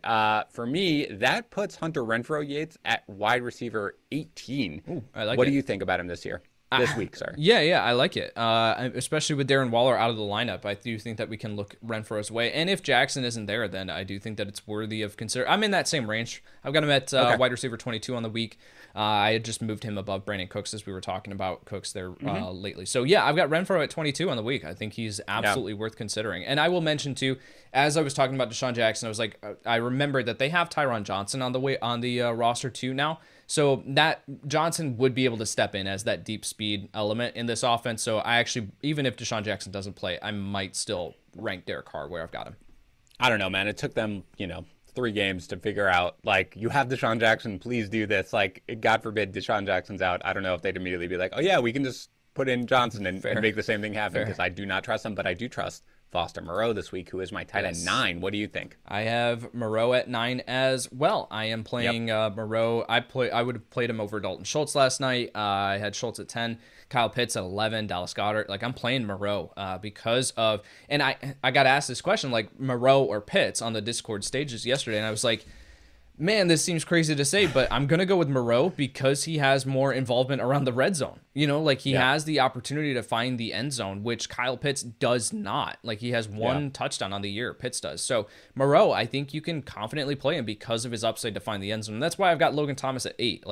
[SPEAKER 1] for me, that puts Hunter Renfro, Yates, at wide receiver 18.
[SPEAKER 2] Ooh, I like
[SPEAKER 1] what
[SPEAKER 2] it.
[SPEAKER 1] do you think about him this year? This week, sorry.
[SPEAKER 2] Yeah, I like it. Especially with Darren Waller out of the lineup, I do think that we can look Renfro's way. And if Jackson isn't there, then I do think that it's worthy of consider. I'm in that same range. I've got him at wide receiver 22 on the week. I had just moved him above Brandin Cooks as we were talking about Cooks there lately. So yeah, I've got Renfro at 22 on the week. I think he's absolutely worth considering. And I will mention too, as I was talking about Deshaun Jackson, I was like, I remembered that they have Tyron Johnson on the roster too now. So that Johnson would be able to step in as that deep speed element in this offense. So I actually, even if Deshaun Jackson doesn't play, I might still rank Derek Carr where I've got him.
[SPEAKER 1] I don't know, man. It took them, 3 games to figure out, you have Deshaun Jackson, please do this. God forbid Deshaun Jackson's out. I don't know if they'd immediately be like, oh yeah, we can just put in Johnson and make the same thing happen, because I do not trust him, but I do trust Foster Moreau this week, who is my tight end 9. What do you think?
[SPEAKER 2] I have Moreau at 9 as well. I am playing Moreau. I would have played him over Dalton Schultz last night. I had Schultz at 10, Kyle Pitts at 11, Dallas Goedert. I'm playing Moreau because of, and I got asked this question, Moreau or Pitts on the Discord stages yesterday, and I was like, man, this seems crazy to say, but I'm going to go with Moreau because he has more involvement around the red zone. He has the opportunity to find the end zone, which Kyle Pitts does not. He has one touchdown on the year, Pitts does. So Moreau, I think you can confidently play him because of his upside to find the end zone. And that's why I've got Logan Thomas at 8.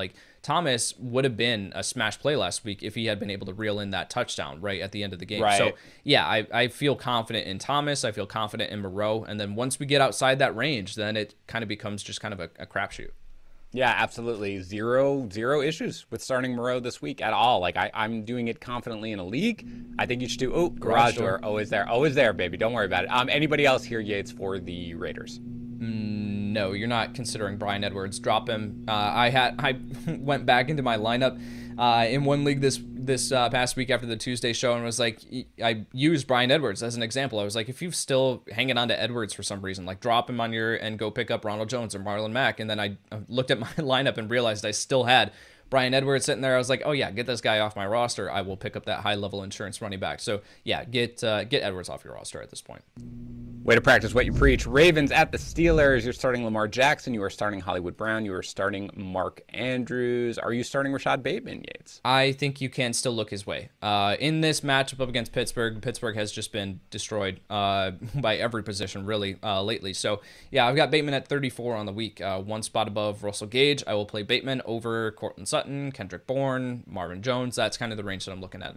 [SPEAKER 2] Thomas would have been a smash play last week if he had been able to reel in that touchdown right at the end of the game.
[SPEAKER 1] Right.
[SPEAKER 2] So, yeah, I feel confident in Thomas. I feel confident in Moreau. And then once we get outside that range, then it kind of becomes just kind of a crapshoot.
[SPEAKER 1] Yeah, absolutely. Zero issues with starting Moreau this week at all. I'm doing it confidently in a league. I think you should do, garage door. Always there, baby. Don't worry about it. Anybody else here, Yates, for the Raiders?
[SPEAKER 2] no, you're not considering Bryan Edwards. Drop him. I went back into my lineup in one league this past week after the Tuesday show and was like, I used Bryan Edwards as an example. I was like, if you're still hanging on to Edwards for some reason, like drop him on and go pick up Ronald Jones or Marlon Mack. And then I looked at my lineup and realized I still had Bryan Edwards sitting there. I was like, oh yeah, get this guy off my roster. I will pick up that high-level insurance running back. So yeah, get Edwards off your roster at this point.
[SPEAKER 1] Way to practice what you preach. Ravens at the Steelers. You're starting Lamar Jackson. You are starting Hollywood Brown. You are starting Mark Andrews. Are you starting Rashad Bateman, Yates?
[SPEAKER 2] I think you can still look his way. In this matchup up against Pittsburgh, Pittsburgh has just been destroyed by every position, really, lately. So, yeah, I've got Bateman at 34 on the week. One spot above Russell Gage. I will play Bateman over Cortland Sutton, Kendrick Bourne, Marvin Jones. That's kind of the range that I'm looking at.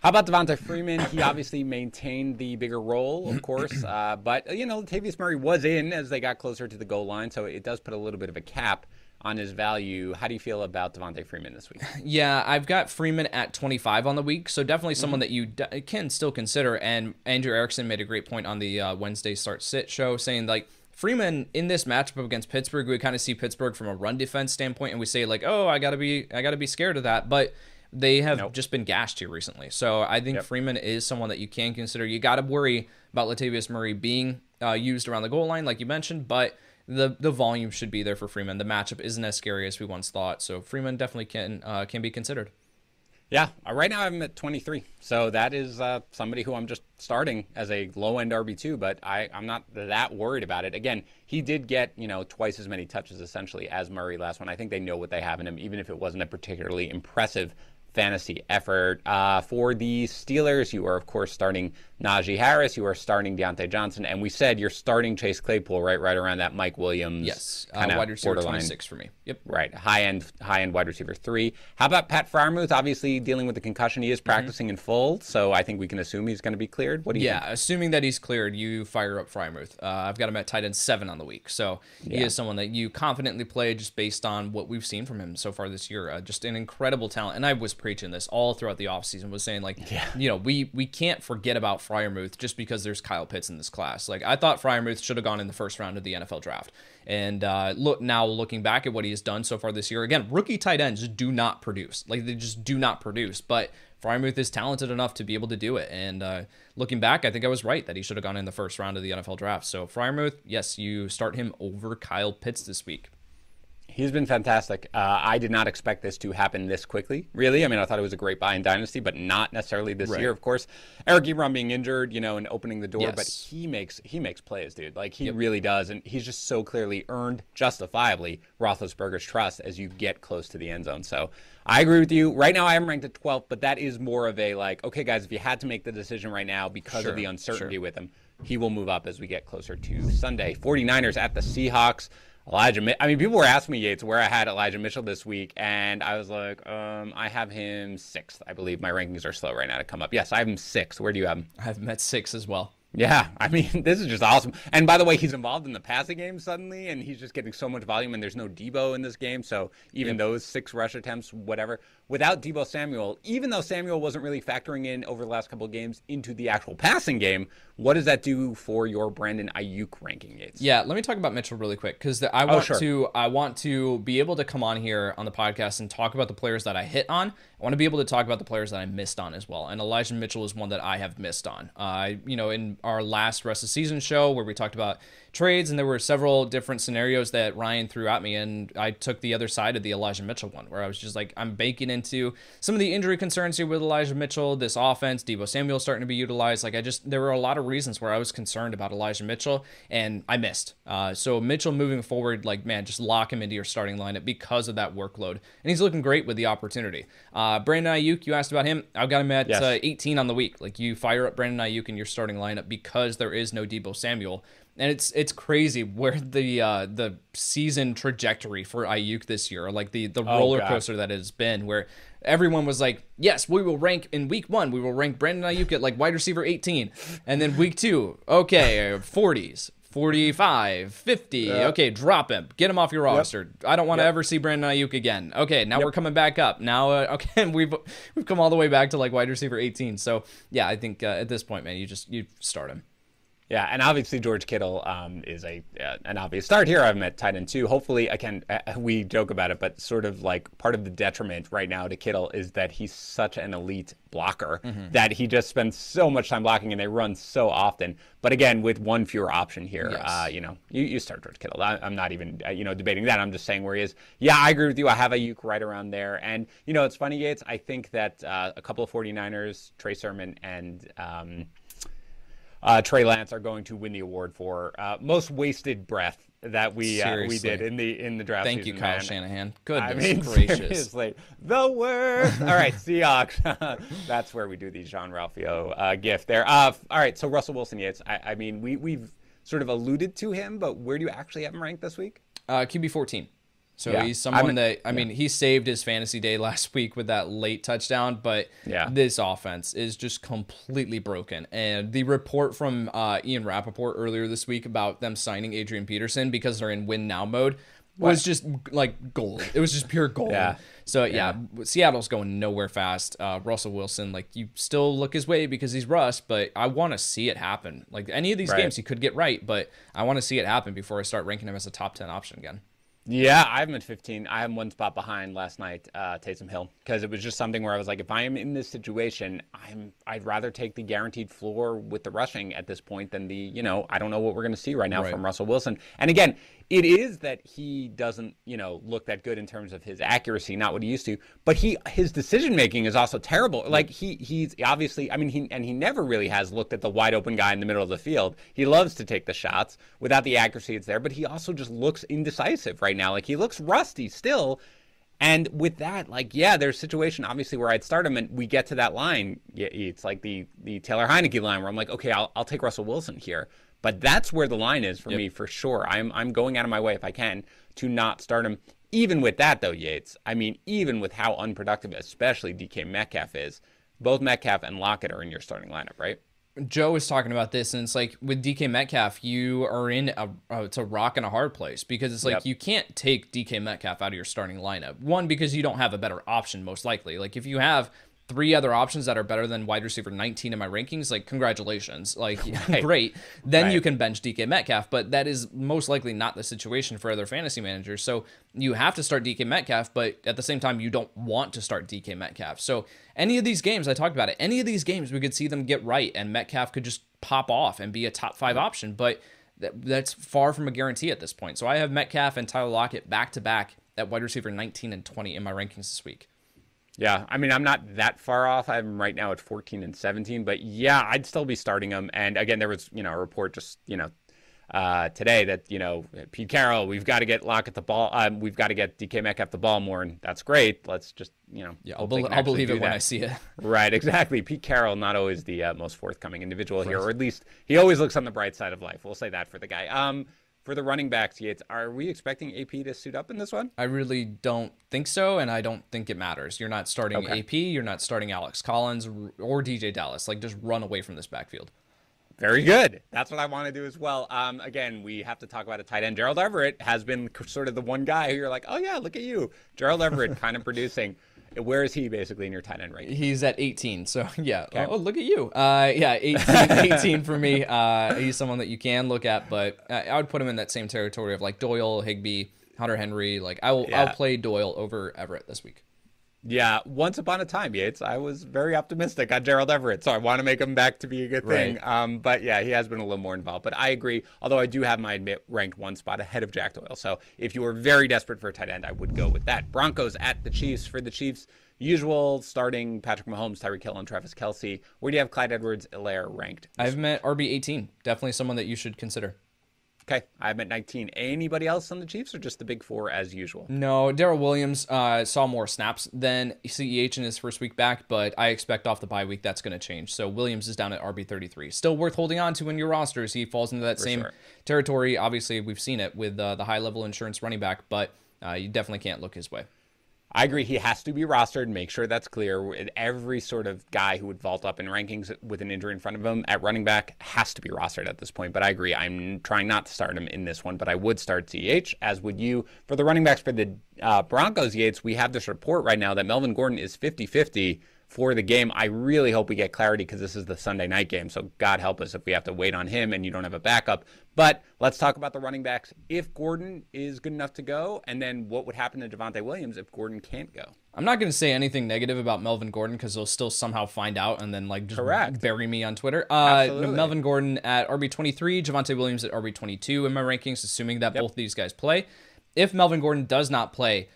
[SPEAKER 1] How about Devonta Freeman? He obviously maintained the bigger role, of course, but, Latavius Murray was in as they got closer to the goal line, so it does put a little bit of a cap on his value. How do you feel about Devonta Freeman this week?
[SPEAKER 2] Yeah, I've got Freeman at 25 on the week, so definitely someone that you can still consider, and Andrew Erickson made a great point on the Wednesday Start-Sit show, saying, like, Freeman in this matchup against Pittsburgh, we kind of see Pittsburgh from a run defense standpoint, and we say, like, oh, I gotta be scared of that, but they have just been gashed here recently. So I think Freeman is someone that you can consider. You got to worry about Latavius Murray being used around the goal line, like you mentioned, but the volume should be there for Freeman. The matchup isn't as scary as we once thought. So Freeman definitely can be considered.
[SPEAKER 1] Yeah, right now I'm at 23. So that is somebody who I'm just starting as a low-end RB2, but I'm not that worried about it. Again, he did get, twice as many touches essentially as Murray last one. I think they know what they have in him, even if it wasn't a particularly impressive fantasy effort. For the Steelers, you are, of course, starting Najee Harris. You are starting Deontay Johnson. And we said you're starting Chase Claypool right around that Mike Williams.
[SPEAKER 2] Yes, wide receiver
[SPEAKER 1] borderline.
[SPEAKER 2] 26 for me. Yep.
[SPEAKER 1] Right, high-end wide receiver 3. How about Pat Freiermuth? Obviously, dealing with the concussion, he is practicing in full, so I think we can assume he's going to be cleared. What do you think?
[SPEAKER 2] Yeah, assuming that he's cleared, you fire up Freiermuth. I've got him at tight end 7 on the week, so he is someone that you confidently play just based on what we've seen from him so far this year. Just an incredible talent, and I was preaching this all throughout the offseason, was saying, like, we can't forget about Freiermuth just because there's Kyle Pitts in this class. Like, I thought Freiermuth should have gone in the first round of the NFL draft. And looking back at what he has done so far this year, again, rookie tight ends do not produce. Like, they just do not produce. But Freiermuth is talented enough to be able to do it. And looking back, I think I was right that he should have gone in the first round of the NFL draft. So Freiermuth, yes, you start him over Kyle Pitts this week.
[SPEAKER 1] He's been fantastic. I did not expect this to happen this quickly, really. I mean, I thought it was a great buy in Dynasty, but not necessarily this year, of course. Eric Ebron being injured, and opening the door, but he makes plays, dude. Like, he really does, and he's just so clearly earned, justifiably, Roethlisberger's trust as you get close to the end zone. So I agree with you. Right now, I am ranked at 12th, but that is more of a, like, okay, guys, if you had to make the decision right now because of the uncertainty with him, he will move up as we get closer to Sunday. 49ers at the Seahawks. People were asking me, Yates, where I had Elijah Mitchell this week, and I was like, I have him 6th. I believe my rankings are slow right now to come up. Yes, I have him 6th. Where do you have him?
[SPEAKER 2] I have him at 6 as well.
[SPEAKER 1] Yeah, I mean, this is just awesome. And by the way, he's involved in the passing game suddenly, and he's just getting so much volume, and there's no Debo in this game, so even those 6 rush attempts, whatever. Without Debo Samuel, even though Samuel wasn't really factoring in over the last couple of games into the actual passing game, what does that do for your Brandon Ayuk ranking, Yates?
[SPEAKER 2] Yeah, let me talk about Mitchell really quick, because I want to be able to come on here on the podcast and talk about the players that I hit on. I want to be able to talk about the players that I missed on as well, and Elijah Mitchell is one that I have missed on. In our last rest of season show where we talked about trades, and there were several different scenarios that Ryan threw at me, and I took the other side of the Elijah Mitchell one, where I was just like, I'm baking into some of the injury concerns here with Elijah Mitchell, this offense, Debo Samuel starting to be utilized. Like, there were a lot of reasons where I was concerned about Elijah Mitchell, and I missed. So Mitchell moving forward, like, man, just lock him into your starting lineup because of that workload, and he's looking great with the opportunity. Brandon Ayuk, you asked about him. I've got him at 18 on the week. Like, you fire up Brandon Ayuk in your starting lineup because there is no Debo Samuel. And it's crazy where the season trajectory for Ayuk this year, like the roller coaster that it has been, where everyone was like, yes, we will rank in week 1, we will rank Brandon Ayuk at like wide receiver 18. And then week 2, okay, 40s. 45, 50, okay, drop him. Get him off your roster. I don't want to ever see Brandon Ayuk again. Okay, now we're coming back up. Now, okay, we've come all the way back to like wide receiver 18. So, yeah, I think at this point, man, you start him.
[SPEAKER 1] Yeah, and obviously George Kittle is an obvious start here. I'm at tight end 2. Hopefully, we joke about it, but sort of like part of the detriment right now to Kittle is that he's such an elite blocker that he just spends so much time blocking, and they run so often. But again, with one fewer option here,
[SPEAKER 2] Yes.
[SPEAKER 1] You start George Kittle. I'm not even debating that. I'm just saying where he is. Yeah, I agree with you. I have Ayuk right around there, and it's funny, Yates. I think that a couple of 49ers, Trey Sermon and Trey Lance are going to win the award for most wasted breath that we did in the draft.
[SPEAKER 2] Thank
[SPEAKER 1] season,
[SPEAKER 2] you, Kyle
[SPEAKER 1] man.
[SPEAKER 2] Shanahan. Goodness gracious.
[SPEAKER 1] Seriously, the worst. All right, Seahawks. That's where we do the Jean Ralphio gift there. All right, so Russell Wilson, Yates. I mean, we've sort of alluded to him, but where do you actually have him ranked this week?
[SPEAKER 2] QB 14. So
[SPEAKER 1] Yeah.
[SPEAKER 2] he's someone he saved his fantasy day last week with that late touchdown, but this offense is just completely broken. And the report from Ian Rappaport earlier this week about them signing Adrian Peterson because they're in win now mode was just like gold. It was just pure gold. So Seattle's going nowhere fast. Russell Wilson, like, you still look his way because he's Russ, but I want to see it happen. Like, any of these games he could get right, but I want to see it happen before I start ranking him as a top 10 option again.
[SPEAKER 1] Yeah, I have him at 15. I am one spot behind last night, Taysom Hill, because it was just something where I was like, if I am in this situation, I'd rather take the guaranteed floor with the rushing at this point than the, I don't know what we're going to see right now from Russell Wilson. And again, it is that he doesn't, look that good in terms of his accuracy, not what he used to, but his decision making is also terrible. Like he's obviously, he never really has looked at the wide open guy in the middle of the field. He loves to take the shots without the accuracy it's there, but he also just looks indecisive right now. Like, he looks rusty still. And with that, there's a situation obviously where I'd start him, and we get to that line. It's like the Taylor Heineke line where I'm like, okay, I'll take Russell Wilson here. But that's where the line is for me, for sure. I'm going out of my way, if I can, to not start him. Even with that, though, Yates, even with how unproductive, especially DK Metcalf is, both Metcalf and Lockett are in your starting lineup, right?
[SPEAKER 2] Joe was talking about this, and it's like with DK Metcalf, you are in it's a rock and a hard place, because it's like you can't take DK Metcalf out of your starting lineup. One, because you don't have a better option, most likely. Like, if you have 3 other options that are better than wide receiver 19 in my rankings, like, congratulations, like, great. Then you can bench DK Metcalf, but that is most likely not the situation for other fantasy managers. So you have to start DK Metcalf, but at the same time, you don't want to start DK Metcalf. So any of these games, I talked about it, any of these games, we could see them get right, and Metcalf could just pop off and be a top 5 option, but that's far from a guarantee at this point. So I have Metcalf and Tyler Lockett back-to-back at wide receiver 19 and 20 in my rankings this week.
[SPEAKER 1] Yeah, I'm not that far off. I'm right now at 14 and 17, but yeah, I'd still be starting them. And again, there was, a report just, today that, Pete Carroll, we've got to get Lockett the ball. We've got to get DK Metcalf the ball more, and that's great. Let's just,
[SPEAKER 2] I'll believe it when I see it.
[SPEAKER 1] Right, exactly. Pete Carroll, not always the most forthcoming individual here, or at least he always looks on the bright side of life. We'll say that for the guy. For the running backs, Yates, are we expecting AP to suit up in this one?
[SPEAKER 2] I really don't think so, and I don't think it matters. You're not starting AP, you're not starting Alex Collins or DJ Dallas. Like, just run away from this backfield.
[SPEAKER 1] Very good. That's what I want to do as well. Again, we have to talk about a tight end. Gerald Everett has been sort of the one guy who you're like, oh yeah, look at you. Gerald Everett kind of producing. Where is he basically in your tight end ranking?
[SPEAKER 2] He's at 18. So, yeah.
[SPEAKER 1] Okay.
[SPEAKER 2] Oh, look at you. 18 for me. He's someone that you can look at, but I would put him in that same territory of like Doyle, Higbee, Hunter Henry. Like, I'll play Doyle over Everett this week.
[SPEAKER 1] Yeah, once upon a time, Yates, I was very optimistic on Gerald Everett, so I want to make him back to be a good thing. But yeah, he has been a little more involved. But I agree, although I do have my ranked one spot ahead of Jack Doyle. So if you were very desperate for a tight end, I would go with that. Broncos at the Chiefs. For the Chiefs, usual starting Patrick Mahomes, Tyreek Hill, and Travis Kelce. Where do you have Clyde Edwards-Helaire ranked?
[SPEAKER 2] I've met RB18. Definitely someone that you should consider.
[SPEAKER 1] Okay, I'm at 19. Anybody else on the Chiefs, or just the big 4 as usual?
[SPEAKER 2] No, Darrell Williams saw more snaps than CEH in his first week back, but I expect off the bye week that's going to change. So Williams is down at RB33. Still worth holding on to in your rosters. He falls into that same territory. Obviously, we've seen it with the high-level insurance running back, but you definitely can't look his way.
[SPEAKER 1] I agree. He has to be rostered. Make sure that's clear. Every sort of guy who would vault up in rankings with an injury in front of him at running back has to be rostered at this point. But I agree. I'm trying not to start him in this one, but I would start CH, as would you. For the running backs for the Broncos, Yates, we have this report right now that Melvin Gordon is 50-50 for the game. I really hope we get clarity because this is the Sunday night game. So God help us if we have to wait on him and you don't have a backup. But let's talk about the running backs. If Gordon is good enough to go, and then what would happen to Devonta Williams if Gordon can't go?
[SPEAKER 2] I'm not going to say anything negative about Melvin Gordon because they'll still somehow find out and then like just bury me on Twitter. Melvin Gordon at RB23, Javonte Williams at RB22 in my rankings, assuming that both of these guys play. If Melvin Gordon does not play,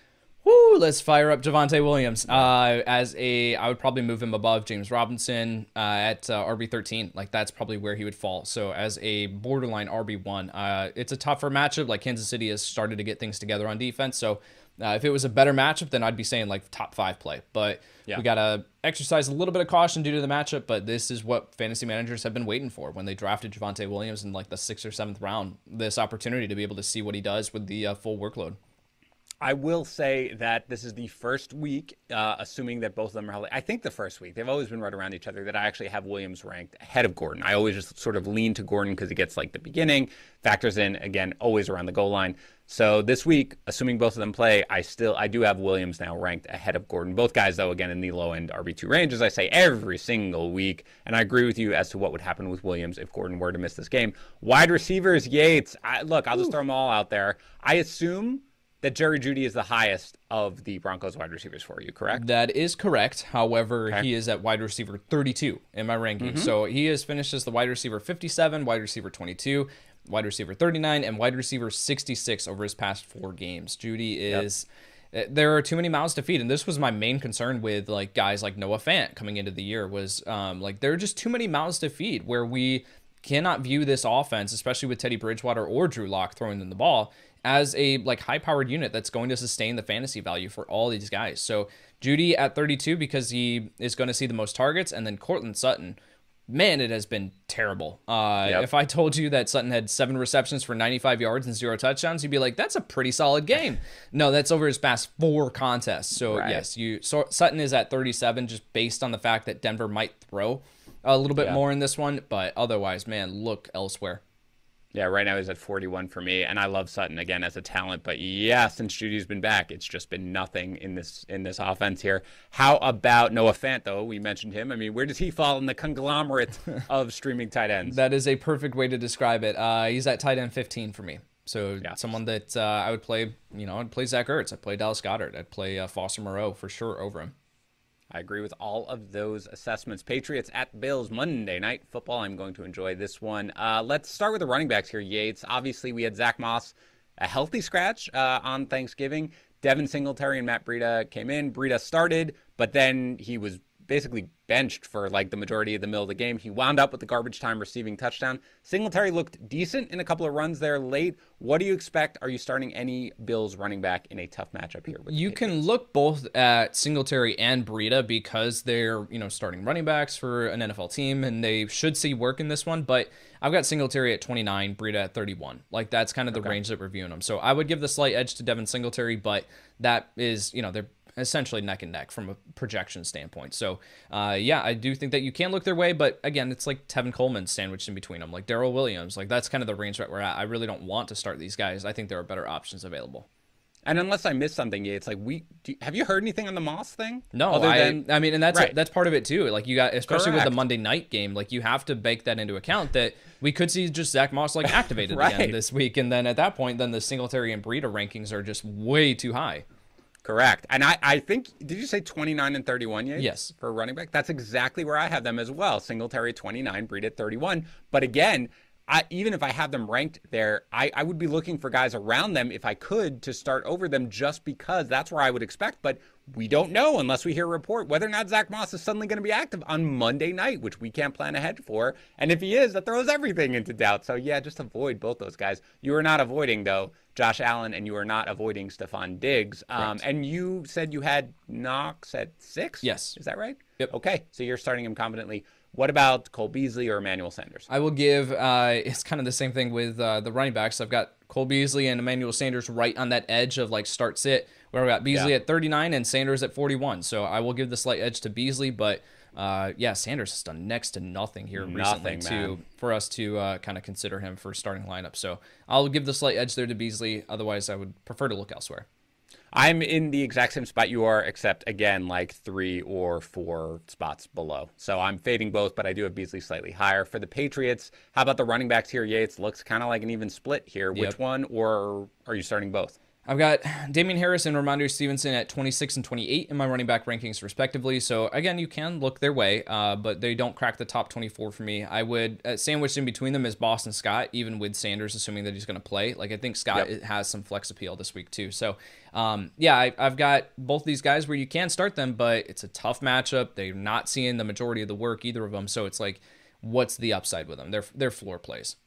[SPEAKER 2] let's fire up Javonte Williams. I would probably move him above James Robinson at RB13. Like that's probably where he would fall. So as a borderline RB1, it's a tougher matchup. Like Kansas City has started to get things together on defense. So if it was a better matchup, then I'd be saying like top 5 play. But we got to exercise a little bit of caution due to the matchup. But this is what fantasy managers have been waiting for when they drafted Javonte Williams in like the 6th or 7th round. This opportunity to be able to see what he does with the full workload.
[SPEAKER 1] I will say that this is the first week, assuming that both of them are healthy. I think the first week, they've always been right around each other, that I actually have Williams ranked ahead of Gordon. I always just sort of lean to Gordon because he gets like the beginning, factors in, again, always around the goal line. So this week, assuming both of them play, I do have Williams now ranked ahead of Gordon. Both guys, though, again, in the low-end RB2 range, as I say every single week. And I agree with you as to what would happen with Williams if Gordon were to miss this game. Wide receivers, Yates. Look, I'll just throw them all out there. I assume that Jerry Jeudy is the highest of the Broncos wide receivers for you, correct?
[SPEAKER 2] That is correct. However, he is at wide receiver 32 in my rankings. So he has finished as the wide receiver 57, wide receiver 22, wide receiver 39, and wide receiver 66 over his past 4 games. Jeudy is... There are too many mouths to feed, and this was my main concern with like guys like Noah Fant coming into the year was like there are just too many mouths to feed where we cannot view this offense, especially with Teddy Bridgewater or Drew Lock throwing them the ball, as a like high-powered unit that's going to sustain the fantasy value for all these guys. So Jeudy at 32 because he is going to see the most targets, and then Courtland Sutton, man, it has been terrible. If I told you that Sutton had 7 receptions for 95 yards and 0 touchdowns, you'd be like, that's a pretty solid game. No, that's over his past 4 contests. So yes, Sutton is at 37 just based on the fact that Denver might throw a little bit more in this one, but otherwise, man, look elsewhere.
[SPEAKER 1] Yeah, right now he's at 41 for me, and I love Sutton again as a talent. But yeah, since Judy's been back, it's just been nothing in this offense here. How about Noah Fant, though? We mentioned him. I mean, where does he fall in the conglomerate of streaming tight ends?
[SPEAKER 2] That is a perfect way to describe it. He's at tight end 15 for me. So someone that I would play, I'd play Zach Ertz. I'd play Dallas Goedert. I'd play Foster Moreau for sure over him.
[SPEAKER 1] I agree with all of those assessments. Patriots at Bills, Monday Night Football. I'm going to enjoy this one. Let's start with the running backs here, Yates. Obviously, we had Zach Moss, a healthy scratch on Thanksgiving. Devin Singletary and Matt Breida came in. Breida started, but then he was basically benched for like the majority of the middle of the game. He wound up with the garbage time receiving touchdown. Singletary looked decent in a couple of runs there late. What do you expect? Are you starting any Bills running back in a tough matchup here?
[SPEAKER 2] You can look both at Singletary and Breida because they're, starting running backs for an NFL team and they should see work in this one, but I've got Singletary at 29, Breida at 31. Like that's kind of the range that we're viewing them. So I would give the slight edge to Devin Singletary, but that is, they're essentially neck and neck from a projection standpoint. So, I do think that you can look their way, but again, it's like Tevin Coleman sandwiched in between them, like Darrell Williams. Like that's kind of the range that we're at. I really don't want to start these guys. I think there are better options available.
[SPEAKER 1] And unless I missed something, it's like have you heard anything on the Moss thing?
[SPEAKER 2] No, and that's part of it too. Like you got, especially with the Monday night game, like you have to bake that into account that we could see just Zach Moss like activated again this week, and then at that point, then the Singletary and Breida rankings are just way too high.
[SPEAKER 1] Correct. And I think, did you say 29 and 31, Yates?
[SPEAKER 2] Yes.
[SPEAKER 1] For running back? That's exactly where I have them as well. Singletary 29, Breida 31. But again, even if I have them ranked there, I would be looking for guys around them if I could to start over them just because that's where I would expect. But we don't know unless we hear a report whether or not Zach Moss is suddenly going to be active on Monday night, which we can't plan ahead for. And if he is, that throws everything into doubt. So yeah, just avoid both those guys. You are not avoiding, though, Josh Allen, and you are not avoiding Stephon Diggs. And you said you had Knox at 6?
[SPEAKER 2] Yes.
[SPEAKER 1] Is that right?
[SPEAKER 2] Yep.
[SPEAKER 1] Okay, so you're starting him confidently. What about Cole Beasley or Emmanuel Sanders?
[SPEAKER 2] I will give, it's kind of the same thing with the running backs. I've got Cole Beasley and Emmanuel Sanders right on that edge of like start sit, where we got Beasley at 39 and Sanders at 41. So I will give the slight edge to Beasley, but Sanders has done next to nothing here recently for us to kind of consider him for starting lineup. So I'll give the slight edge there to Beasley. Otherwise, I would prefer to look elsewhere.
[SPEAKER 1] I'm in the exact same spot you are, except, again, like 3 or 4 spots below. So I'm fading both, but I do have Beasley slightly higher. For the Patriots, how about the running backs here? Yates looks kind of like an even split here.
[SPEAKER 2] Yep.
[SPEAKER 1] Which one, or are you starting both?
[SPEAKER 2] I've got Damian Harris and Ramondre Stevenson at 26 and 28 in my running back rankings, respectively. So, again, you can look their way, but they don't crack the top 24 for me. I would sandwich in between them is Boston Scott, even with Sanders, assuming that he's going to play. Like, I think Scott has some flex appeal this week, too. So, I've got both these guys where you can start them, but it's a tough matchup. They're not seeing the majority of the work, either of them. So, it's like, what's the upside with them? They're floor plays.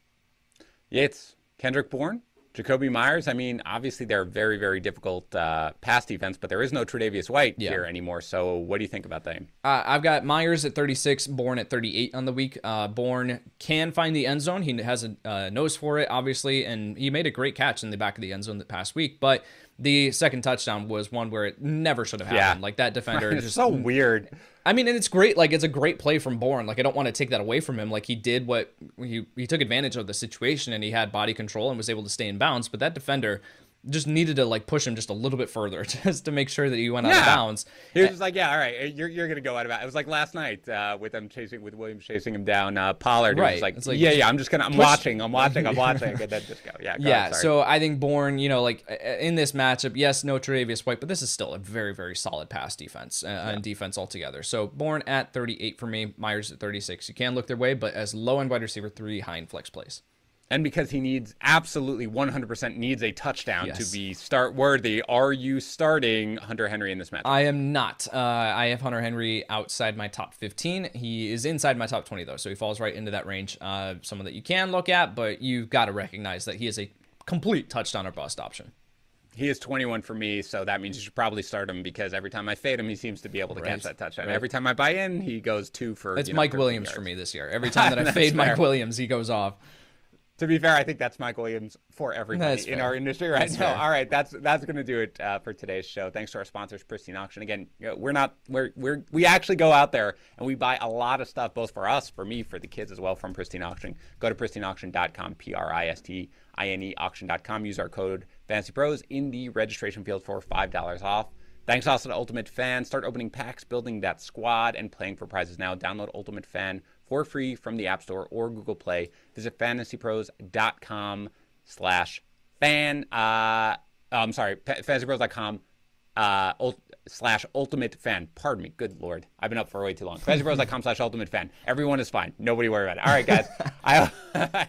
[SPEAKER 1] Yates, Kendrick Bourne, Jacoby Myers. I mean, obviously they're very, very difficult pass defense, but there is no Tre'Davious White here anymore. So what do you think about them?
[SPEAKER 2] I've got Myers at 36, Bourne at 38 on the week. Bourne can find the end zone. He has a nose for it, obviously, and he made a great catch in the back of the end zone the past week. But the second touchdown was one where it never should have happened. Like, that defender
[SPEAKER 1] It's
[SPEAKER 2] just
[SPEAKER 1] so weird.
[SPEAKER 2] I mean, and it's great. Like, it's a great play from Bourne. Like, I don't want to take that away from him. Like, he did what he took advantage of the situation, and he had body control and was able to stay in bounds. But that defender just needed to, like, push him just a little bit further just to make sure that he went out of bounds.
[SPEAKER 1] He was just like, all right, you're going to go out of bounds. It was like last night with Williams chasing him down. Pollard was like, I'm watching, and then just go. Ahead,
[SPEAKER 2] so I think Bourne, like, in this matchup, yes, no Tre'Davious White, but this is still a very, very solid pass defense and defense altogether. So Bourne at 38 for me, Myers at 36. You can look their way, but as low-end wide receiver 3, high-end flex plays.
[SPEAKER 1] And because he needs, absolutely 100% needs a touchdown to be start worthy, are you starting Hunter Henry in this match?
[SPEAKER 2] I am not. I have Hunter Henry outside my top 15. He is inside my top 20, though, so he falls right into that range. Someone that you can look at, but you've got to recognize that he is a complete touchdown or bust option.
[SPEAKER 1] He is 21 for me, so that means you should probably start him because every time I fade him, he seems to be able to catch that touchdown. Every time I buy in, he goes 2 for.
[SPEAKER 2] It's Mike Williams for me this year. Every time that I fade Mike Williams, he goes off.
[SPEAKER 1] To be fair, I think that's Mike Williams for everybody in our industry right now. All right, that's going to do it for today's show. Thanks to our sponsors, Pristine Auction. Again, we actually go out there and we buy a lot of stuff, both for us, for me, for the kids as well, from Pristine Auction. Go to pristineauction.com, PRISTINE auction.com. Use our code FantasyPros in the registration field for $5 off. Thanks also to Ultimate Fan. Start opening packs, building that squad, and playing for prizes now. Download Ultimate Fan for free from the App Store or Google Play. Visit fantasypros.com/fan. fantasypros.com /ultimate fan. Pardon me. Good Lord. I've been up for way too long. fantasypros.com /ultimate fan. Everyone is fine. Nobody worry about it. All right, guys. I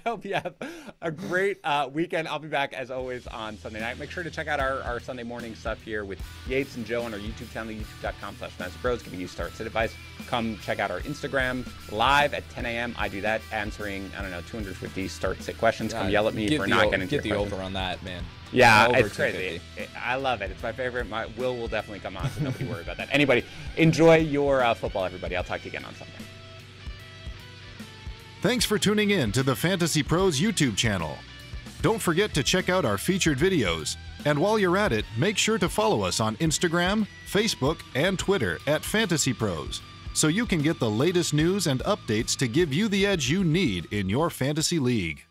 [SPEAKER 1] hope you have a great weekend. I'll be back, as always, on Sunday night. Make sure to check out our Sunday morning stuff here with Yates and Joe on our YouTube channel, youtube.com/fantasypros, giving you start sit advice. Come check out our Instagram live at 10 a.m. I do that, answering, 250 start sit questions. Come yell at me for not getting to your
[SPEAKER 2] question. Get the over on that, man.
[SPEAKER 1] Yeah, it's crazy. I love it. It's my favorite. Will definitely come on, so nobody worry about that. Anybody, enjoy your football, everybody. I'll talk to you again on Sunday.
[SPEAKER 3] Thanks for tuning in to the Fantasy Pros YouTube channel. Don't forget to check out our featured videos. And while you're at it, make sure to follow us on Instagram, Facebook, and Twitter at Fantasy Pros, so you can get the latest news and updates to give you the edge you need in your fantasy league.